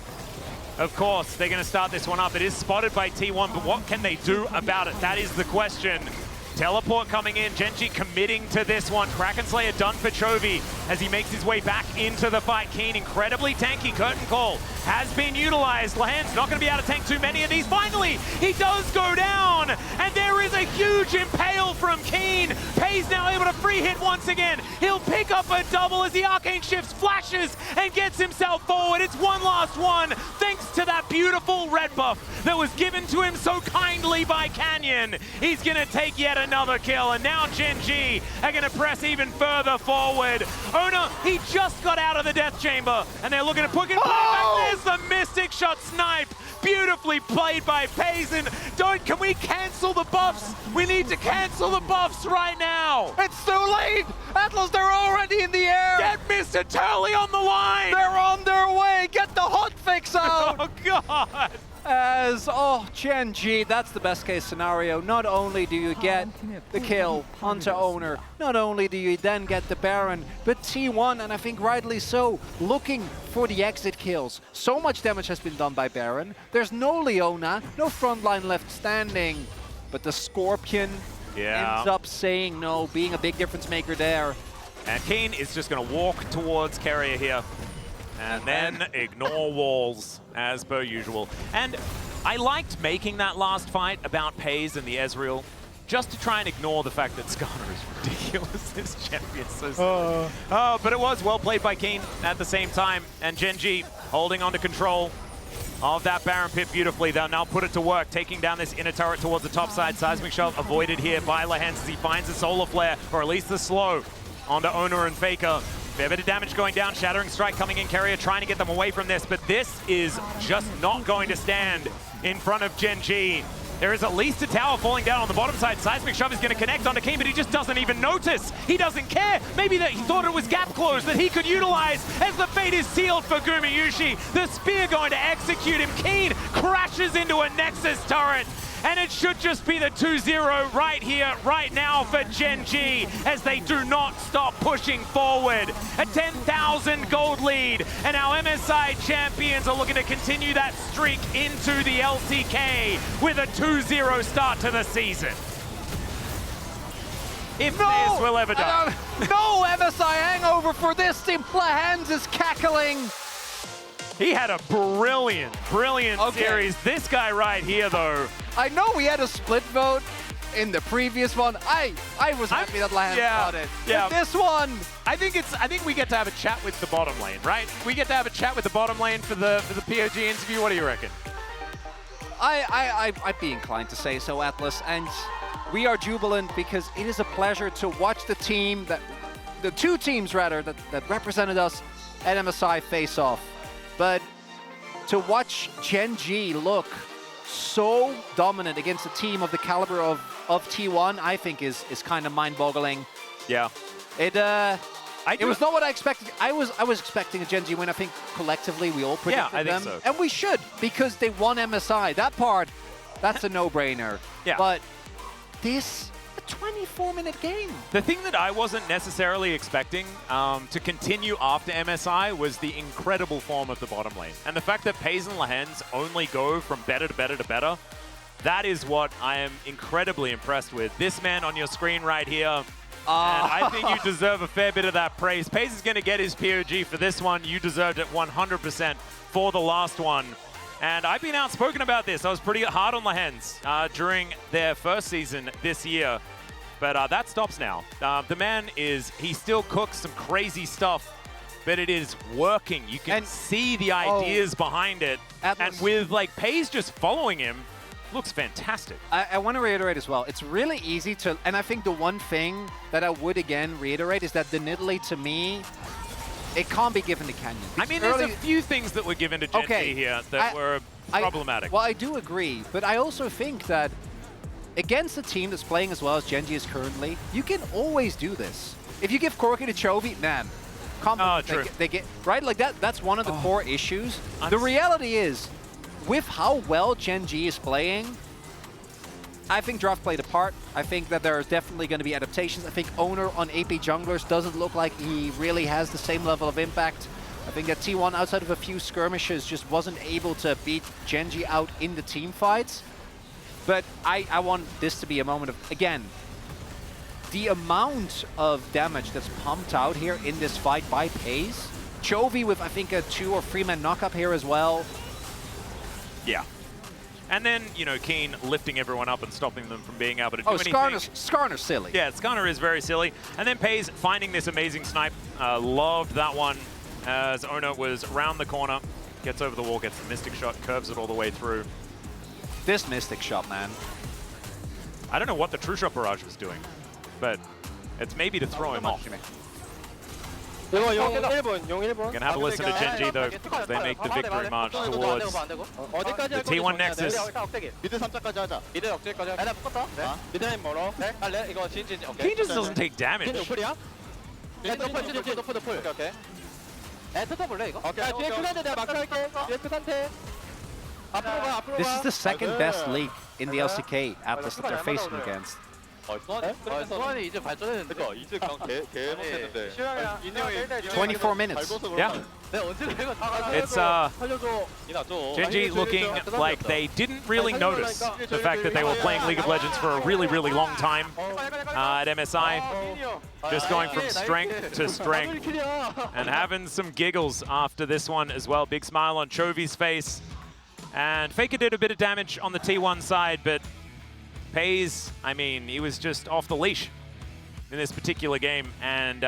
Of course, they're going to start this one up. It is spotted by T1, but what can they do about it? That is the question. Teleport coming in, Gen.G committing to this one. Kraken Slayer done for Chovy as he makes his way back into the fight. Keen, incredibly tanky. Curtain Call has been utilized. Lahan's not going to be able to tank too many of these. Finally, he does go down, and there is a huge impale from Keen. Pay's now able to free hit once again. He'll pick up a double as the Arcane Shifts flashes and gets himself forward. It's one last one, thanks to that beautiful red buff that was given to him so kindly by Canyon. He's going to take yet another kill, and now Gen.G are going to press even further forward. Owner, he just got out of the death chamber, and they're looking to put him back. There's the Mystic Shot snipe. Beautifully played by Payson. Can we cancel the buffs? We need to cancel the buffs right now. It's too late. Atlas, they're already in the air. Get Mr. Turley on the line. They're on their way. Get the hotfix out. Oh, God. Gen.G, that's the best case scenario. Not only do you get the kill onto Owner, not only do you then get the Baron, but T1, and I think rightly so, looking for the exit kills. So much damage has been done by Baron. There's no Leona, no frontline left standing, but the Scorpion ends up saying no, being a big difference maker there. And Keen is just going to walk towards Carrier here. And then ignore walls, as per usual. And I liked making that last fight about Paze and the Ezreal, just to try and ignore the fact that Skarner is ridiculous, this champion. But it was well played by Keen at the same time. And Gen.G holding on to control of that Baron pit beautifully. They'll now put it to work, taking down this inner turret towards the top side. Seismic Shove avoided here by Lehens as he finds the Solar Flare, or at least the slow, onto Owner and Faker. Fair bit of damage going down, Shattering Strike coming in, Carrier trying to get them away from this, but this is just not going to stand in front of Gen.G. There is at least a tower falling down on the bottom side. Seismic Shove is going to connect onto Keen, but he just doesn't even notice. He doesn't care. Maybe that he thought it was gap close that he could utilize as the fate is sealed for Gumayusi. The spear going to execute him. Keen crashes into a Nexus turret. And it should just be the 2-0 right here, right now for Gen.G as they do not stop pushing forward. A 10,000 gold lead, and our MSI champions are looking to continue that streak into the LCK with a 2-0 start to the season. If this will ever die. No MSI hangover for this team. Lehens is cackling. He had a brilliant series. This guy right here, though. I know we had a split vote in the previous one. I was happy that Lehens got it. Yeah. But this one, I think we get to have a chat with the bottom lane, right? We get to have a chat with the bottom lane for the POG interview. What do you reckon? I'd be inclined to say so, Atlas, and we are jubilant because it is a pleasure to watch the two teams rather that represented us at MSI face off. But to watch Gen.G look so dominant against a team of the caliber of T1, I think is kind of mind-boggling. Yeah. It was not what I expected. I was expecting a Gen.G win. I think collectively we all predicted them. think so. And we should, because they won MSI. That part, that's a no-brainer. Yeah. But this, a 24-minute game. The thing that I wasn't necessarily expecting to continue after MSI was the incredible form of the bottom lane. And the fact that Paze and Lehens only go from better to better to better, that is what I am incredibly impressed with. This man on your screen right here, and I think you deserve a fair bit of that praise. Paze is going to get his POG for this one. You deserved it 100% for the last one. And I've been outspoken about this. I was pretty hard on Lehens during their first season this year. But that stops now. The man he still cooks some crazy stuff, but it is working. You can see the ideas behind it. Atlas. And with Paze just following him, looks fantastic. I want to reiterate as well, it's really easy to, and I think the one thing that I would again reiterate is that the Nidalee to me, it can't be given to Canyon. I mean, there's a few things that were given to Gen.G here that were problematic. Well, I do agree, but I also think that against a team that's playing as well as Gen.G is currently, you can always do this. If you give Corki to Chovy, man, true. they get right like that. That's one of the core issues. The reality is, with how well Gen.G is playing, I think draft played a part. I think that there is definitely going to be adaptations. I think Owner on AP junglers doesn't look like he really has the same level of impact. I think that T1, outside of a few skirmishes, just wasn't able to beat Gen.G out in the team fights. But I want this to be a moment of, again, the amount of damage that's pumped out here in this fight by FaZe. Chovy with, I think, a 2 or 3-man knockup here as well. Yeah. And then, you know, Keen lifting everyone up and stopping them from being able to do anything. Skarner's silly. Yeah, Skarner is very silly. And then FaZe finding this amazing snipe. Loved that one as Ono was around the corner, gets over the wall, gets the Mystic shot, curves it all the way through. This Mystic shot, man. I don't know what the True Shot Barrage was doing, but it's maybe to throw him off. 용 1번, We're going to have a listen to Gen.G though, as they make the victory march towards the T1 Nexus. 미드 3자까지 하자. 미드 역주까지 하자. 묶었다. 네. 미드 라인 멀어. 네. 갈래? 이거 진. 오케이. He just doesn't take damage. 노플이야? 노플. 오케이. 에, 뜯어볼래 이거? 오케이. 뒤에 크 상태 내가 마크 할게. 뒤에 크 상태. 앞으로 가. This is the second best league in the LCK Atlas that they're facing against. 수환이 이제 발전했는데. 그러니까 이제 그냥 개 못했는데. 24 minutes. Yeah. It's Gen.G looking like they didn't really notice the fact that they were playing League of Legends for a really, really long time at MSI. Just going from strength to strength and having some giggles after this one as well. Big smile on Chovy's face. And Faker did a bit of damage on the T1 side, but FaZe, I mean, he was just off the leash in this particular game, and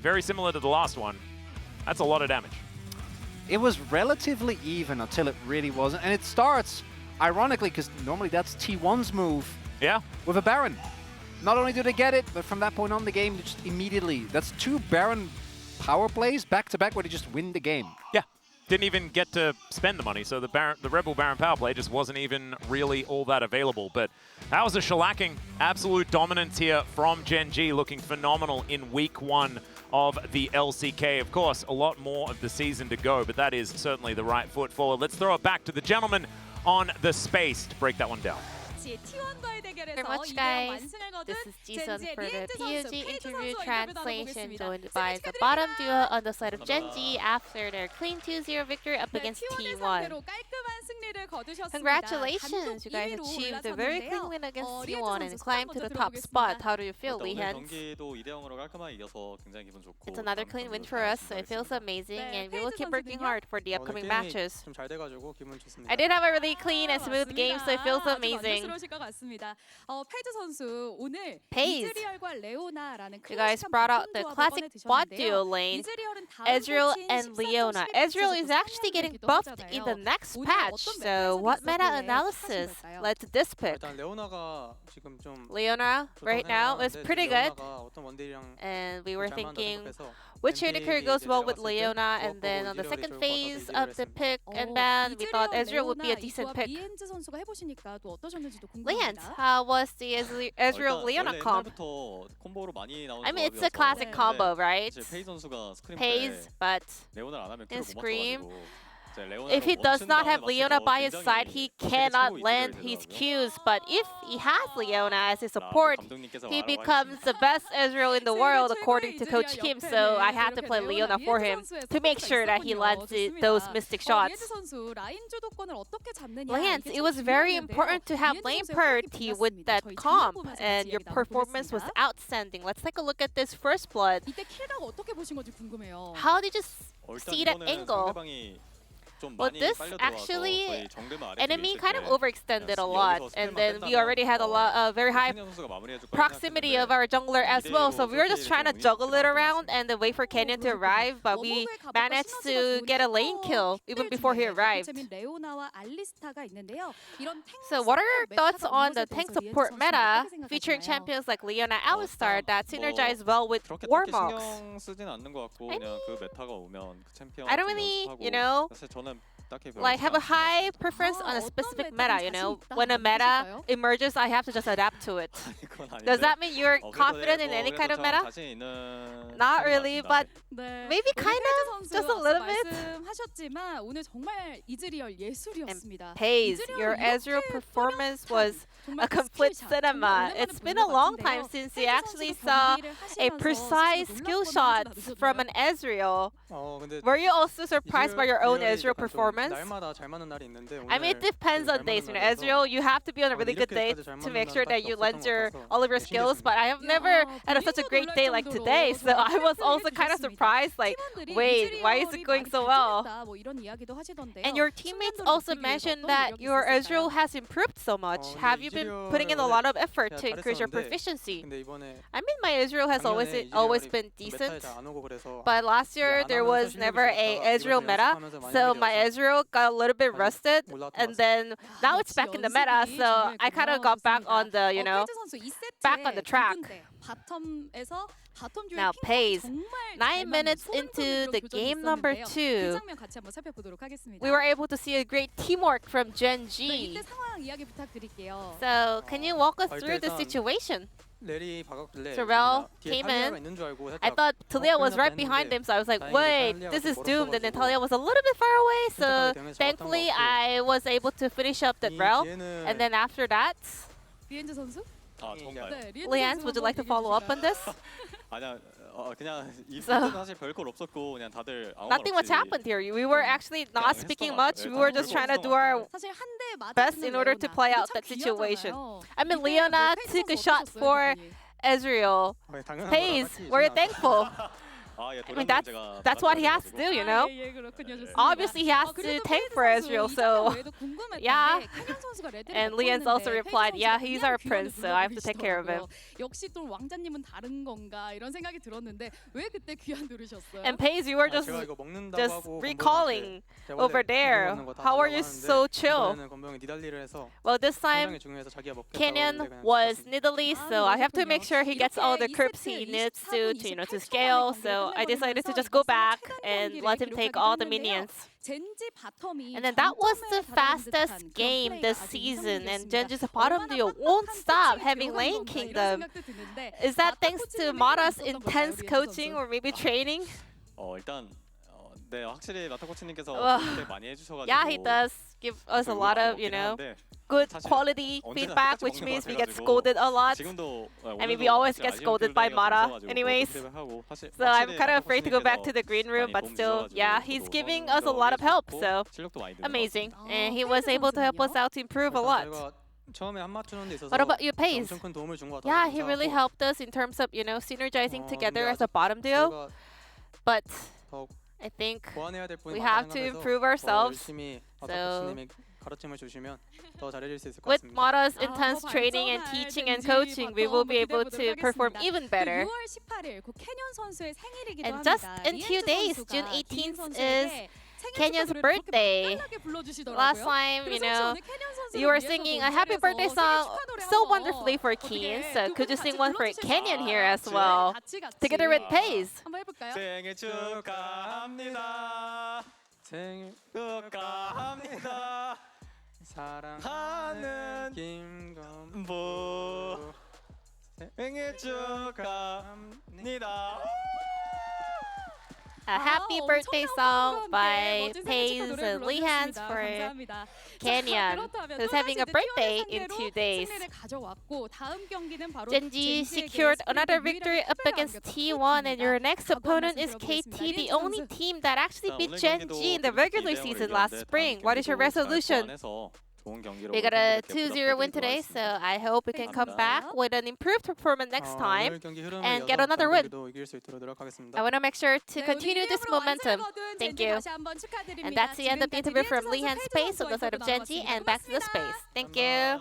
very similar to the last one. That's a lot of damage. It was relatively even until it really wasn't, and it starts, ironically, because normally that's T1's move. Yeah. With a Baron. Not only do they get it, but from that point on the game, just immediately, that's 2 Baron power plays back-to-back where they just win the game. Yeah. Didn't even get to spend the money, so the Rebel Baron power play just wasn't even really all that available. But that was a shellacking. Absolute dominance here from Gen.G, looking phenomenal in week 1 of the LCK. Of course, a lot more of the season to go, but that is certainly the right foot forward. Let's throw it back to the gentleman on the space to break that one down. Very much, guys. This is Jason for the POG interview translation, joined by the bottom duo on the side of Gen.G after their clean 2-0 victory up against T1. Congratulations, you guys achieved a very clean win against T1 and climbed to the top spot. How do you feel, Lehan? It's another clean win for us, so it feels amazing, and we will keep working hard for the upcoming matches. I did have a really clean and smooth game, so it feels amazing. FaZe, you guys brought out the classic bot duo lane, Ezreal and Leona. Ezreal is actually getting buffed in the next patch, so what meta analysis led to this pick? Leona right now is pretty good, and we were thinking which unicorn goes well with Leona, and then on the second phase of the pick and ban, we thought Ezreal would be a decent pick. Leon, how was the Ezreal-Leona comp? I mean, it's a classic combo, right? FaZe, but in Scream, if he does not have Leona by his side, he cannot land his Qs. But if he has Leona as his support, he becomes the best Ezreal in the world, according to Coach Kim. So I had to play Leona for him to make sure that he lands those mystic shots. Lance, it was very important to have lane priority with that comp, and your performance was outstanding. Let's take a look at this first blood. How did you see that angle? Well, this actually, enemy kind of overextended a lot, and then we already had a very high proximity of our jungler as well, so we were just trying to juggle it around and then wait for Canyon to arrive, but we managed to get a lane kill even before he arrived. So what are your thoughts on the tank support meta featuring champions like Leona Alistar that synergize well with Warmox? I don't really, like have a high preference on a specific meta, you know? When a meta emerges, I have to just adapt to it. Does that mean you're confident in any kind of meta? Not really, but maybe kind of, just a little bit. And Pace, your Ezreal performance was a complete cinema. It's been a long time since you actually saw a precise skill shot from an Ezreal. Were you also surprised by your own Ezreal performance? I mean, it depends on days. You know, Ezreal, you have to be on a really good day to make sure that you lend all of your skills. But I have never had such a great day like today, so I was also kind of surprised. Like, wait, why is it going so well? And your teammates also mentioned that your Ezreal has improved so much. Have you been putting in a lot of effort to increase your proficiency? I mean, my Ezreal has always been decent, but last year there was never a Ezreal meta, so my Ezreal got a little bit rusted, and then now it's back in the meta, so I kind of got back on the, you know, back on the track. Now Pace, 9 minutes into the game number 2, we were able to see a great teamwork from Gen.G. So can you walk us through the situation? Sorrel came in. I thought Talia was right behind him, so I was like, wait, this is doomed. And then Talia was a little bit far away, so thankfully I was able to finish up that route. And then after that, Leanne, would you like to follow up on this? So, nothing much happened here. We were actually not speaking much. We were just trying to do our best in order to play out that situation. I mean, Leona took a shot for Ezreal. Pace, we're thankful. I mean, that's what he has to do, you know? Obviously, he has to tank for Ezreal, so yeah. And Leanne's also replied, yeah, he's our prince, so I have to take care of him. And Pace, you were just recalling over there. How are you so chill? Well, this time, Canyon was Nidalee, so I have to make sure he gets all the creeps he needs to you know, to scale, so I decided to just go back and let him take all the minions. And then that was the fastest game this season, and Gen.G's bottom duo won't stop having lane kingdom. Is that thanks to Mara's intense coaching or maybe training? Yeah, he does give us a lot of, you know, good quality feedback, which means we get scolded a lot. I mean, we always get scolded by Mara anyways. So I'm kind of afraid to go back to the green room, but still, yeah, he's giving us a lot of help, so amazing. And he was able to help us out to improve a lot. What about you, Pace? Yeah, he really helped us in terms of, you know, synergizing together as a bottom duo. But I think we have to improve ourselves. So with Mara's intense training and teaching and coaching, we will be able to perform even better. And just in 2 days, June 18th is Kenyon's birthday. Last time, you know, you were singing a happy birthday song so wonderfully for Keen. So could you sing one for Kenyon here as well, together with Pace? 생일 축하합니다. 생일 축하합니다. 사랑하는 김건부. 생일 축하합니다. A happy birthday song by Pace and Lehan's for Canyon, who's having a birthday in 2 days. Gen.G secured another victory up against T1, and your next opponent is KT, the only team that actually beat Gen.G in the regular season last spring. What is your resolution? We got a 2-0 win today, so I hope we can come back with an improved performance next time and get another win. I want to make sure to continue this momentum. Thank you. And that's the end of the interview from Lehan Space on the side of Gen.G, and back to the space. Thank you.